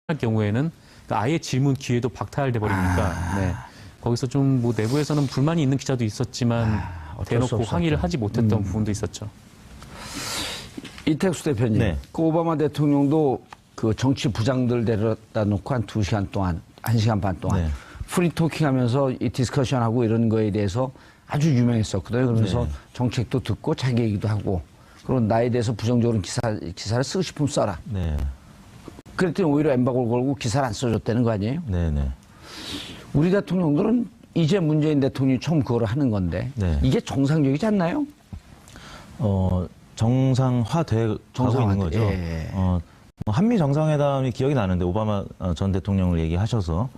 할 경우에는 아예 질문 기회도 박탈돼 버리니까 네. 거기서 좀 뭐 내부에서는 불만이 있는 기자도 있었지만 어쩔 수 대놓고 없었죠. 항의를 하지 못했던 부분도 있었죠. 이택수 대표님, 네. 그 오바마 대통령도 그 정치 부장들 데려다 놓고 한 2시간 동안, 1시간 반 동안 네. 프리토킹 하면서 이 디스커션하고 이런 거에 대해서 아주 유명했었거든요. 그러면서 네. 정책도 듣고 자기 얘기도 하고, 그리고 나에 대해서 부정적으로 기사를 쓰고 싶으면 써라. 네. 그랬더니 오히려 엠바고를 걸고 기사를 안 써줬다는 거 아니에요? 네네. 우리 대통령들은 이제 문재인 대통령이 처음 그걸 하는 건데, 네. 이게 정상적이지 않나요? 정상화되고 있는 거죠. 예. 뭐 한미 정상회담이 기억이 나는데 오바마 전 대통령을 얘기하셔서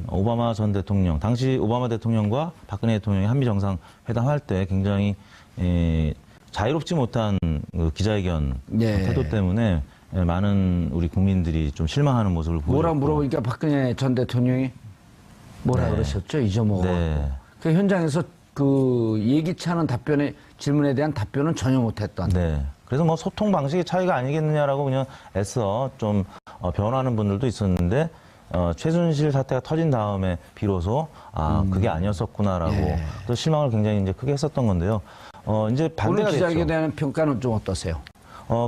오바마 전 대통령 당시 오바마 대통령과 박근혜 대통령이 한미 정상회담 할 때 굉장히 자유롭지 못한 그 기자회견 예. 태도 때문에 많은 우리 국민들이 좀 실망하는 모습을 보였고 뭐라 물어보니까 박근혜 전 대통령이 뭐라 네. 그러셨죠? 잊어먹어. 네. 그 현장에서 그 예기치 않은 질문에 대한 답변은 전혀 못했던. 네. 그래서 뭐 소통 방식의 차이가 아니겠느냐라고 그냥 애써 좀 변호하는 분들도 있었는데 최순실 사태가 터진 다음에 비로소 그게 아니었었구나라고 예. 또 실망을 굉장히 이제 크게 했었던 건데요. 이제 오늘 반대가 기자회견에 됐죠. 대한 평가는 좀 어떠세요?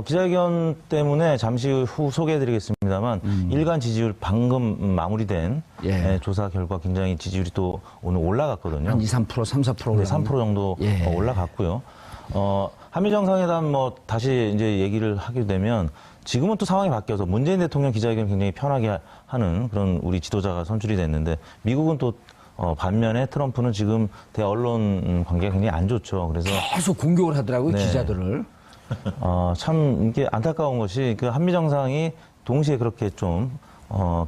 기자회견 때문에 잠시 후 소개해드리겠습니다만 일간 지지율 방금 마무리된 예. 조사 결과 굉장히 지지율이 또 오늘 올라갔거든요. 한 2, 3%, 3, 4% 네, 3% 정도 예. 올라갔고요. 한미 정상회담 뭐 다시 이제 얘기를 하게 되면 지금은 또 상황이 바뀌어서 문재인 대통령 기자회견 굉장히 편하게 하는 그런 우리 지도자가 선출이 됐는데 미국은 또 반면에 트럼프는 지금 대언론 관계가 굉장히 안 좋죠. 그래서 계속 공격을 하더라고요, 네. 기자들을. 참 이게 안타까운 것이 그 한미 정상이 동시에 그렇게 좀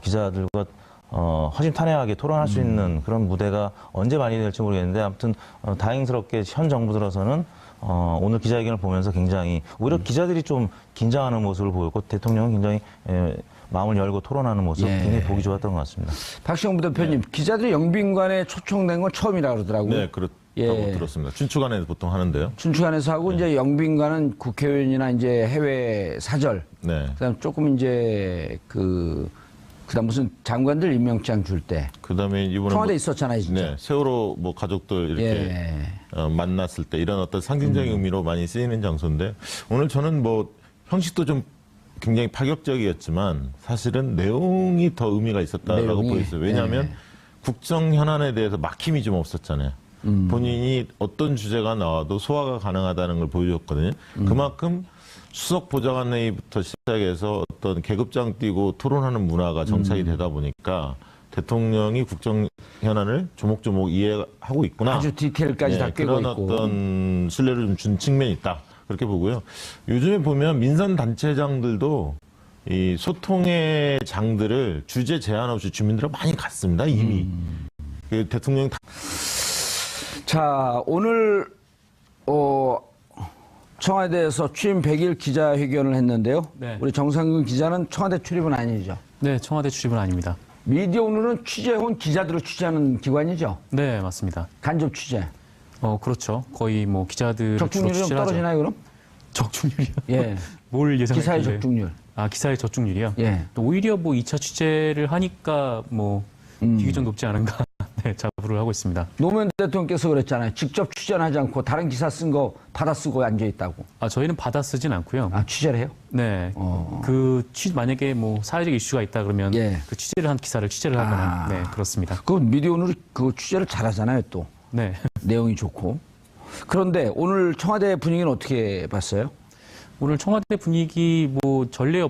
기자들과 허심탄회하게 토론할 수 있는 그런 무대가 언제 마련이 될지 모르겠는데 아무튼 다행스럽게 현 정부 들어서는 오늘 기자회견을 보면서 굉장히 오히려 기자들이 좀 긴장하는 모습을 보였고 대통령은 굉장히 마음을 열고 토론하는 모습 예. 굉장히 보기 좋았던 것 같습니다. 박시영 부대표님, 기자들이 영빈관에 초청된 건 처음이라 그러더라고요. 네, 그렇다고 예. 들었습니다. 춘추관에 보통 하는데요. 춘추관에서 하고 이제 영빈관은 국회의원이나 이제 해외 사절, 네. 그다음 조금 이제 그다음 무슨 장관들 임명장 줄 때 그다음에 이번에 청와대 있었잖아요, 진짜. 네, 세월호 뭐 가족들 이렇게 예. 만났을 때 이런 어떤 상징적인 의미로 많이 쓰이는 장소인데 오늘 저는 뭐 형식도 좀 굉장히 파격적이었지만 사실은 내용이 더 의미가 있었다라고 내용이? 보였어요. 왜냐하면 예. 국정 현안에 대해서 막힘이 좀 없었잖아요. 본인이 어떤 주제가 나와도 소화가 가능하다는 걸 보여줬거든요. 그만큼 수석 보좌관회의부터 시작해서 어떤 계급장 띄고 토론하는 문화가 정착이 되다 보니까 대통령이 국정 현안을 조목조목 이해하고 있구나. 아주 디테일까지 다 꿰고 그런 있고. 어떤 신뢰를 좀 준 측면이 있다. 그렇게 보고요. 요즘에 보면 민선 단체장들도 이 소통의 장들을 주제 제한 없이 주민들하고 많이 갔습니다. 이미. 그 대통령 자, 오늘 청와대에서 취임 100일 기자회견을 했는데요. 네. 우리 정상근 기자는 청와대 출입은 아니죠. 네, 청와대 출입은 아닙니다. 미디어 오늘은 취재해온 기자들을 취재하는 기관이죠. 네, 맞습니다. 간접 취재. 그렇죠. 거의 뭐 기자들 적중률이 좀 떨어지나요, 그럼? 적중률이요? 예. 뭘 예상했길래? 기사의 적중률. 기사의 적중률이요? 예. 또 오히려 뭐 2차 취재를 하니까 뭐 비교 좀 높지 않은가 네, 자부를 하고 있습니다. 노무현 대통령께서 그랬잖아요. 직접 취재는 하지 않고 다른 기사 쓴 거 받아 쓰고 앉아 있다고. 저희는 받아 쓰진 않고요. 취재를 해요? 네. 만약에 뭐 사회적 이슈가 있다 그러면 예. 그 취재를 한 기사를 취재를 하거나 네, 그렇습니다. 그 미디어 오늘 그 취재를 잘하잖아요, 또. 네. 내용이 좋고. 그런데 오늘 청와대 분위기는 어떻게 봤어요? 오늘 청와대 분위기 뭐 전례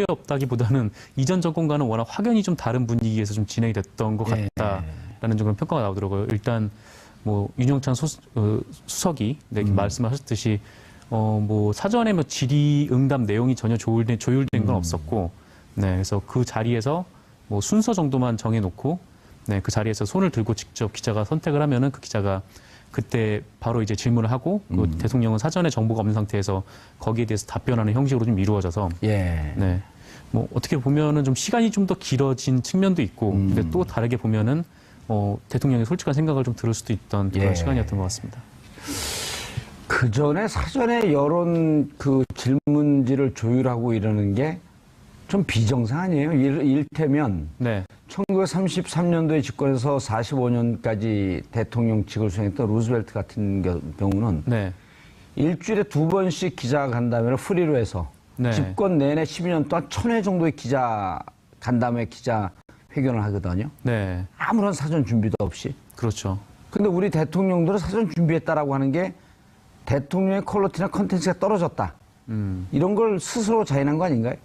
없다기보다는 이전 정권과는 워낙 확연히 좀 다른 분위기에서 좀 진행이 됐던 것 예. 같다라는 그런 평가가 나오더라고요. 일단 뭐 윤영찬 수석이 네, 말씀하셨듯이 뭐 사전에 뭐 질의응답 내용이 전혀 조율된 건 없었고, 네, 그래서 그 자리에서 뭐 순서 정도만 정해놓고, 네, 그 자리에서 손을 들고 직접 기자가 선택을 하면은 그 기자가 그때 바로 이제 질문을 하고 그 대통령은 사전에 정보가 없는 상태에서 거기에 대해서 답변하는 형식으로 좀 이루어져서 예. 네. 뭐 어떻게 보면은 좀 시간이 좀 더 길어진 측면도 있고 근데 또 다르게 보면은 대통령의 솔직한 생각을 좀 들을 수도 있던 그런 예. 시간이었던 것 같습니다. 그 전에 사전에 여론 그 질문지를 조율하고 이러는 게 좀 비정상 아니에요? 이를테면 네. 1933년도에 집권해서 45년까지 대통령직을 수행했던 루즈벨트 같은 경우는 네. 일주일에 2번씩 기자 간담회를 프리로 해서 네. 집권 내내 12년 동안 1000회 정도의 기자 간담회 기자 회견을 하거든요. 네. 아무런 사전 준비도 없이. 그렇죠. 근데 우리 대통령들은 사전 준비했다라고 하는 게 대통령의 퀄리티나 컨텐츠가 떨어졌다. 이런 걸 스스로 자인한 거 아닌가요?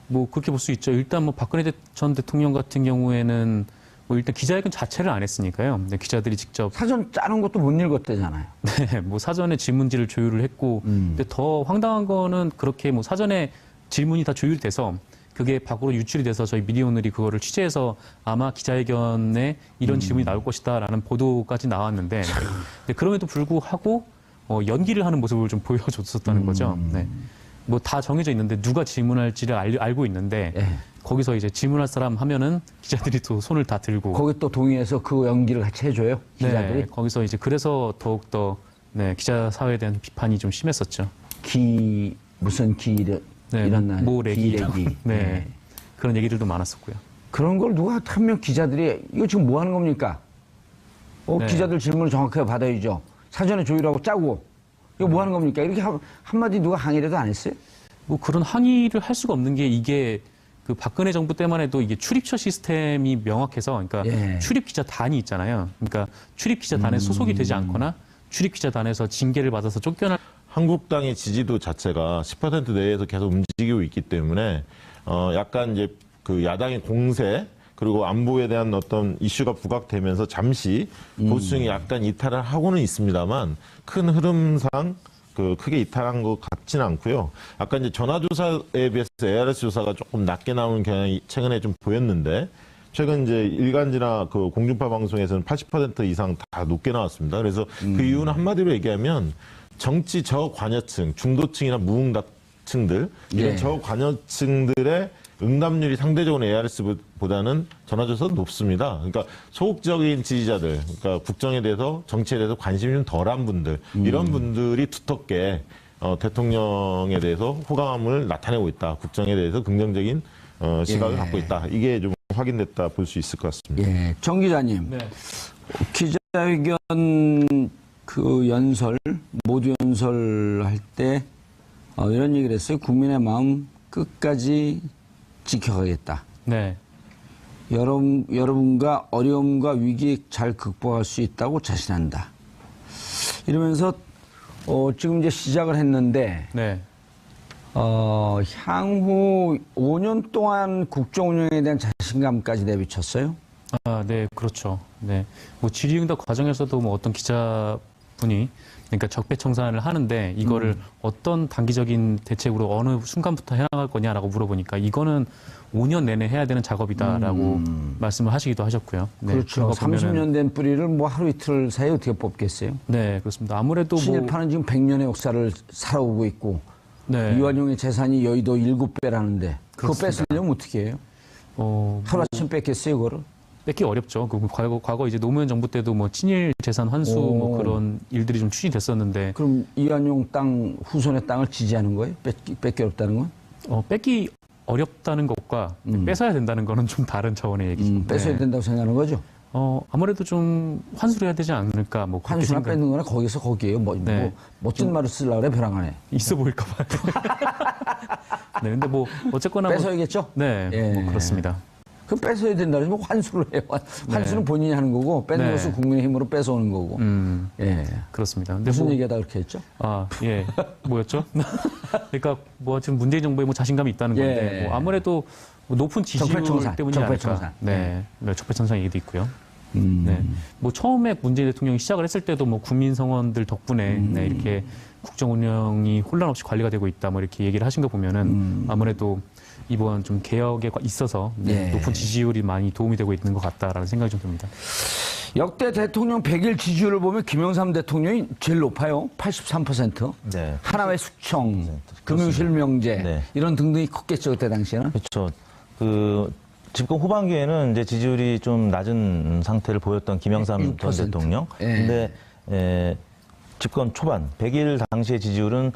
뭐 그렇게 볼 수 있죠. 일단 뭐 박근혜 전 대통령 같은 경우에는 뭐 일단 기자회견 자체를 안 했으니까요. 근데 기자들이 직접 사전 짜는 것도 못 읽었대잖아요. 네, 뭐 사전에 질문지를 조율을 했고, 근데 더 황당한 거는 그렇게 뭐 사전에 질문이 다 조율이 돼서 그게 밖으로 유출이 돼서 저희 미디어오늘이 그거를 취재해서 아마 기자회견에 이런 질문이 나올 것이다라는 보도까지 나왔는데, 근데 그럼에도 불구하고 연기를 하는 모습을 좀 보여줬었다는 거죠. 네. 뭐 다 정해져 있는데 누가 질문할지를 알고 있는데 예. 거기서 이제 질문할 사람 하면은 기자들이 또 손을 다 들고 거기 또 동의해서 그 연기를 같이 해줘요. 기자들이. 네, 거기서 이제 그래서 더욱더 네, 기자 사회에 대한 비판이 좀 심했었죠. 무슨 네, 이런 날. 모래기. 기레기. 네. 그런 얘기들도 많았었고요. 그런 걸 누가 한 명 기자들이 이거 지금 뭐 하는 겁니까? 네. 기자들 질문을 정확하게 받아야죠. 사전에 조율하고 짜고. 이거 뭐 하는 겁니까? 이렇게 한마디 누가 항의라도 안 했어요? 뭐 그런 항의를 할 수가 없는 게 이게 그 박근혜 정부 때만 해도 이게 출입처 시스템이 명확해서 그러니까 예. 출입 기자단이 있잖아요. 그러니까 출입 기자단에 소속이 되지 않거나 출입 기자단에서 징계를 받아서 쫓겨날 한국당의 지지도 자체가 10% 내에서 계속 움직이고 있기 때문에 약간 이제 그 야당의 공세 그리고 안보에 대한 어떤 이슈가 부각되면서 잠시 보수층이 약간 이탈을 하고는 있습니다만 큰 흐름상 크게 이탈한 것 같지는 않고요. 아까 이제 전화조사에 비해서 ARS 조사가 조금 낮게 나오는 경향이 최근에 좀 보였는데 최근 이제 일간지나 그 공중파 방송에서는 80% 이상 다 높게 나왔습니다. 그래서 그 이유는 한마디로 얘기하면 정치 저관여층, 중도층이나 무응답층들 이런 예. 저관여층들의 응답률이 상대적으로 ARS보다는 전화조사도 높습니다. 그러니까 소극적인 지지자들, 그러니까 국정에 대해서 정치에 대해서 관심이 좀 덜한 분들, 이런 분들이 두텁게 대통령에 대해서 호감을 나타내고 있다. 국정에 대해서 긍정적인 시각을 예. 갖고 있다. 이게 좀 확인됐다 볼 수 있을 것 같습니다. 예. 정 기자님. 네. 기자회견 그 연설, 모두 연설할 때 이런 얘기를 했어요. 국민의 마음 끝까지 지켜가겠다. 네. 여러분과 어려움과 위기 잘 극복할 수 있다고 자신한다. 이러면서 지금 이제 시작을 했는데 네. 향후 5년 동안 국정 운영에 대한 자신감까지 내비쳤어요. 아, 네, 그렇죠. 네. 뭐 질의응답 과정에서도 뭐 어떤 기자분이 그러니까 적폐청산을 하는데 이거를 어떤 단기적인 대책으로 어느 순간부터 해나갈 거냐라고 물어보니까 이거는 5년 내내 해야 되는 작업이다라고 말씀을 하시기도 하셨고요. 네, 그렇죠. 그런 거 보면은 30년 된 뿌리를 뭐 하루 이틀 사이에 어떻게 뽑겠어요? 네, 그렇습니다. 아무래도 뭐 친일파는 지금 100년의 역사를 살아오고 있고 네. 이완용의 재산이 여의도 7배라는데 그거 그렇습니다. 뺏으려면 어떻게 해요? 하루아침 뺏겠어요, 그거를? 뺏기 어렵죠. 그 과거 이제 노무현 정부 때도 뭐 친일 재산 환수 뭐 그런 일들이 좀 추진됐었는데 그럼 이완용 땅 후손의 땅을 지지하는 거예요? 뺏기 어렵다는 건? 뺏기 어렵다는 것과 뺏어야 된다는 거는 좀 다른 차원의 얘기죠. 뺏어야 네. 된다고 생각하는 거죠? 아무래도 좀 환수를 해야 되지 않을까 뭐 그렇게 환수나 생각- 뺏는 거나 거기서 거기에요. 네. 멋진 말을 쓰려고 그래, 벼랑 안에. 있어 보일까 봐요. 네, 근데 뭐 어쨌거나 뭐- 뺏어야겠죠? 네, 예. 뭐 그렇습니다. 그 뺏어야 된다 그러면 환수를 해요. 환수는 본인이 하는 거고 뺏는 네. 것은 국민의힘으로 뺏어오는 거고. 예. 그렇습니다. 근데 무슨 뭐- 얘기하다 그렇게 했죠? 아, 예. 뭐였죠? 그러니까 뭐 지금 문재인 정부에 뭐 자신감이 있다는 건데 예. 뭐 아무래도 뭐 높은 지지율 적폐청산, 때문이 적폐청산. 아닐까. 네. 네. 적폐청산 얘기도 있고요. 네. 뭐 처음에 문재인 대통령이 시작을 했을 때도 뭐 국민 성원들 덕분에 네, 이렇게 국정 운영이 혼란 없이 관리가 되고 있다 뭐 이렇게 얘기를 하신 거 보면은 아무래도 이번 좀 개혁에 있어서 네, 예. 높은 지지율이 많이 도움이 되고 있는 것 같다라는 생각이 좀 듭니다. 역대 대통령 100일 지지율을 보면 김영삼 대통령이 제일 높아요. 83%. 네. 하나의 숙청, 금융실명제 네. 이런 등등이 컸겠죠 그때 당시에는. 그렇죠. 집권 후반기에는 이제 지지율이 좀 낮은 상태를 보였던 김영삼 전 6%. 대통령. 예. 근데 집권 초반 100일 당시의 지지율은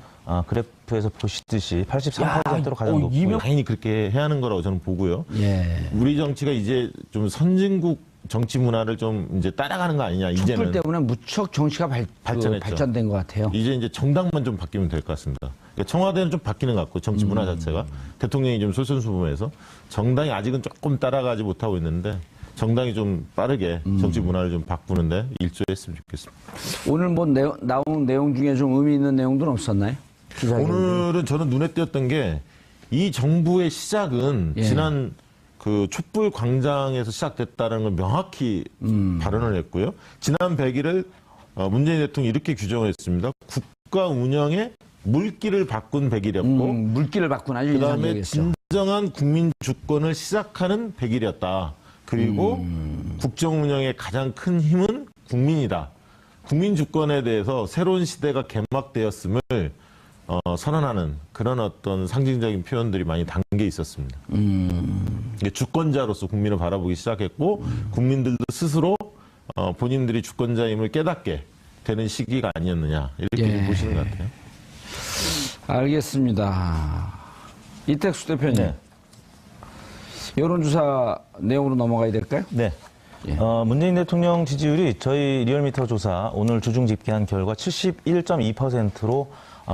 그래프에서 보시듯이 83%로 가장 높고요. 당연히 그렇게 해야 하는 거라고 저는 보고요. 예. 우리 정치가 이제 좀 선진국 정치 문화를 좀 이제 따라가는 거 아니냐. 촛불 이제는 때문에 무척 정치가 발전했죠. 발전된 것 같아요. 이제 정당만 좀 바뀌면 될 것 같습니다. 그러니까 청와대는 좀 바뀌는 것 같고 정치 문화 자체가 대통령이 좀 솔선수범해서 정당이 아직은 조금 따라가지 못하고 있는데 정당이 좀 빠르게 정치 문화를 좀 바꾸는데 일조했으면 좋겠습니다. 오늘 뭐 나온 내용 중에 좀 의미 있는 내용들은 없었나요? 기자회견. 오늘은 저는 눈에 띄었던 게 이 정부의 시작은 예. 지난 그 촛불 광장에서 시작됐다는 걸 명확히 발언을 했고요. 지난 100일을 문재인 대통령이 이렇게 규정을 했습니다. 국가 운영의 물길을 바꾼 100일이었고 물기를 바꾼 아주 그다음에 인상적이었어. 진정한 국민 주권을 시작하는 100일이었다. 그리고 국정 운영의 가장 큰 힘은 국민이다. 국민 주권에 대해서 새로운 시대가 개막되었음을 선언하는 그런 어떤 상징적인 표현들이 많이 담겨 있었습니다. 이게 주권자로서 국민을 바라보기 시작했고 국민들도 스스로 본인들이 주권자임을 깨닫게 되는 시기가 아니었느냐 이렇게 좀 보시는 것 같아요. 알겠습니다. 이택수 대표님. 네. 여론조사 내용으로 넘어가야 될까요? 네. 예. 문재인 대통령 지지율이 저희 리얼미터 조사 오늘 주중 집계한 결과 71.2%로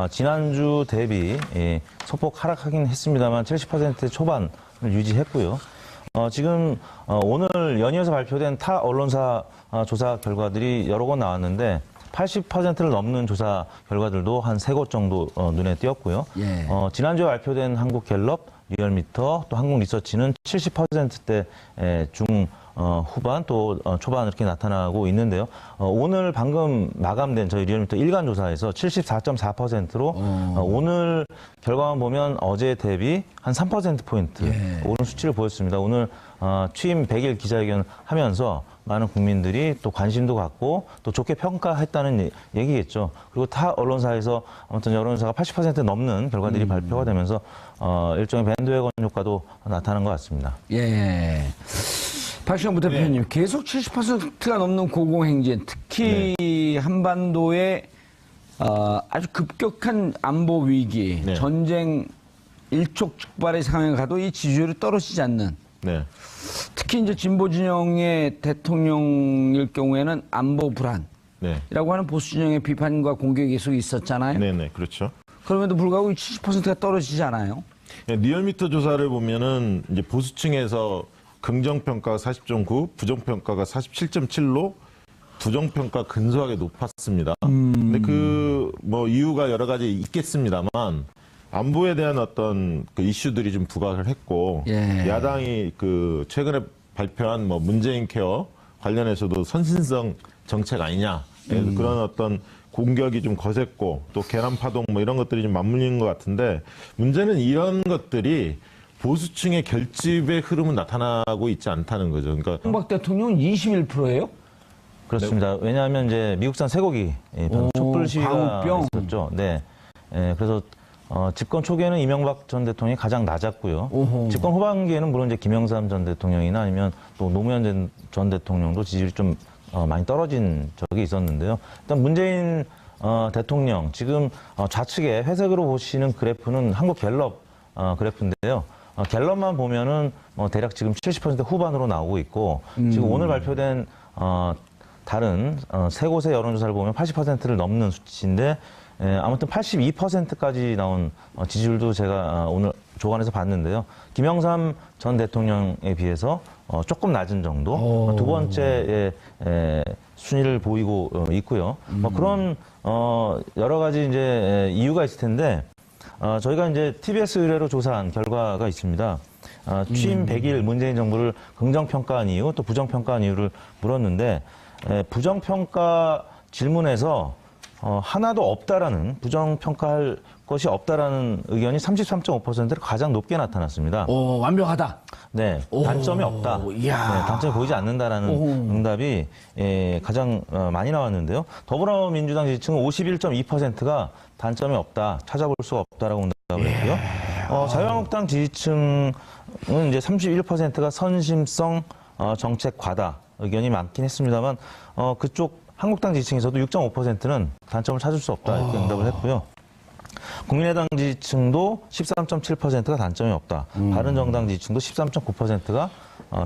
지난주 대비 소폭 하락하긴 했습니다만 70% 초반을 유지했고요. 지금 오늘 연이어서 발표된 타 언론사 조사 결과들이 여러 곳 나왔는데 80%를 넘는 조사 결과들도 한 3곳 정도 눈에 띄었고요. 예. 지난주에 발표된 한국갤럽, 리얼미터, 또 한국리서치는 70%대 후반 또 초반 이렇게 나타나고 있는데요. 오늘 방금 마감된 저희 리얼미터 일간 조사에서 74.4%로 오늘 결과만 보면 어제 대비 한 3%포인트 오른 수치를 보였습니다. 오늘 취임 100일 기자회견 하면서 많은 국민들이 또 관심도 갖고 또 좋게 평가했다는 얘기겠죠. 그리고 타 언론사에서 아무튼 여론조사가 80% 넘는 결과들이 발표가 되면서 일종의 밴드웨건 효과도 나타난 것 같습니다. 예. 박시영 부대표님, 계속 70%가 넘는 고공행진, 특히 한반도의 아주 급격한 안보 위기, 네. 전쟁 일촉즉발의 상황에 가도 이 지지율이 떨어지지 않는. 네. 특히 이제 진보 진영의 대통령일 경우에는 안보 불안이라고 네. 하는 보수 진영의 비판과 공격이 계속 있었잖아요. 네네, 그렇죠. 그럼에도 불구하고 70%가 떨어지지 않아요. 리얼미터 조사를 보면은 이제 보수층에서 긍정평가가 40.9, 부정평가가 47.7로 부정평가 근소하게 높았습니다. 근데 뭐 이유가 여러 가지 있겠습니다만 안보에 대한 어떤 그 이슈들이 좀 부각을 했고 예. 야당이 그 최근에 발표한 뭐 문재인 케어 관련해서도 선신성 정책 아니냐 그런 어떤 공격이 좀 거셌고 또 계란 파동 뭐 이런 것들이 좀 맞물리는 것 같은데 문제는 이런 것들이 보수층의 결집의 흐름은 나타나고 있지 않다는 거죠. 그러니까 홍박 대통령은 21%예요? 그렇습니다. 왜냐하면 이제 미국산 쇠고기 촛불 시위가 광우병. 있었죠. 네. 그래서 집권 초기에는 이명박 전 대통령이 가장 낮았고요. 오호. 집권 후반기에는 물론 이제 김영삼 전 대통령이나 아니면 또 노무현 전 대통령도 지지율이 좀 많이 떨어진 적이 있었는데요. 일단 문재인 대통령 지금 좌측에 회색으로 보시는 그래프는 한국갤럽 그래프인데요. 갤럽만 보면은 대략 지금 70% 후반으로 나오고 있고 지금 오늘 발표된 다른 세 곳의 여론조사를 보면 80%를 넘는 수치인데 아무튼 82%까지 나온 지지율도 제가 오늘 조간에서 봤는데요. 김영삼 전 대통령에 비해서 조금 낮은 정도 두 번째 순위를 보이고 있고요. 그런 여러 가지 이제 이유가 있을 텐데 저희가 이제 TBS 의뢰로 조사한 결과가 있습니다. 취임 100일 문재인 정부를 긍정평가한 이유 또 부정평가한 이유를 물었는데 부정평가 질문에서 하나도 없다라는 부정평가할 것이 없다라는 의견이 33.5%로 가장 높게 나타났습니다. 오, 완벽하다. 네, 단점이 없다. 이야. 네, 단점이 보이지 않는다라는 응답이 가장 많이 나왔는데요. 더불어민주당 지지층은 51.2%가 단점이 없다, 찾아볼 수가 없다라고 응답을 했고요. 자유한국당 지지층은 이제 31%가 선심성 정책 과다 의견이 많긴 했습니다만 그쪽 한국당 지지층에서도 6.5%는 단점을 찾을 수 없다 이렇게 응답을 했고요. 국민의당 지지층도 13.7%가 단점이 없다. 바른정당 지지층도 13.9%가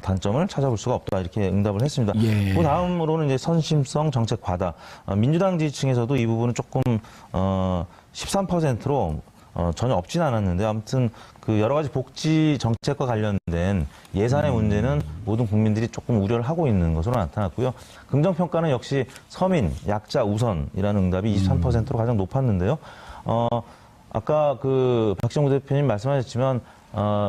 단점을 찾아볼 수가 없다 이렇게 응답을 했습니다. 예. 그 다음으로는 이제 선심성 정책 과다. 민주당 지지층에서도 이 부분은 조금 13%로 전혀 없진 않았는데 아무튼 그 여러 가지 복지 정책과 관련된 예산의 문제는 모든 국민들이 조금 우려를 하고 있는 것으로 나타났고요. 긍정평가는 역시 서민, 약자 우선이라는 응답이 23%로 가장 높았는데요. 아까 그 박정우 대표님 말씀하셨지만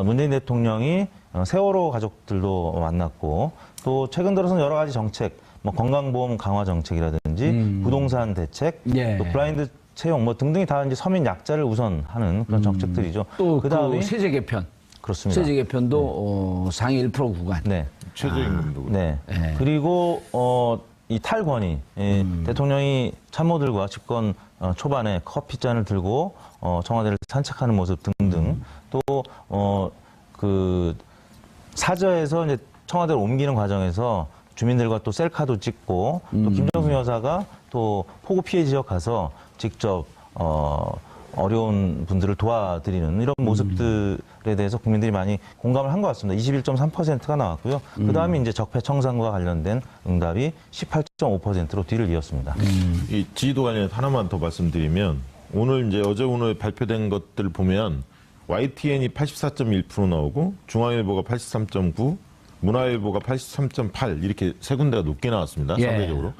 문재인 대통령이 세월호 가족들도 만났고 또 최근 들어서는 여러 가지 정책, 뭐 건강보험 강화 정책이라든지 부동산 대책, 예. 또 블라인드 채용 뭐 등등이 다 이제 서민 약자를 우선하는 그런 정책들이죠. 또 그다음에 그 세제 개편. 그렇습니다. 세제 개편도 상위 1% 구간. 네. 최저임금도 그렇고. 네. 예. 그리고 이 탈권위 대통령이 참모들과 집권 초반에 커피잔을 들고 청와대를 산책하는 모습 등등 또 그 사저에서 이제 청와대를 옮기는 과정에서 주민들과 또 셀카도 찍고 또 김정숙 여사가 또 폭우 피해 지역 가서 직접 어려운 분들을 도와드리는 이런 모습들에 대해서 국민들이 많이 공감을 한 것 같습니다. 21.3%가 나왔고요. 그 다음에 이제 적폐청산과 관련된 응답이 18.5%로 뒤를 이었습니다. 이 지지도 관련해서 하나만 더 말씀드리면 오늘 이제 오늘 발표된 것들 보면 YTN이 84.1% 나오고 중앙일보가 83.9, 문화일보가 83.8 이렇게 세 군데가 높게 나왔습니다. 예. 상대적으로.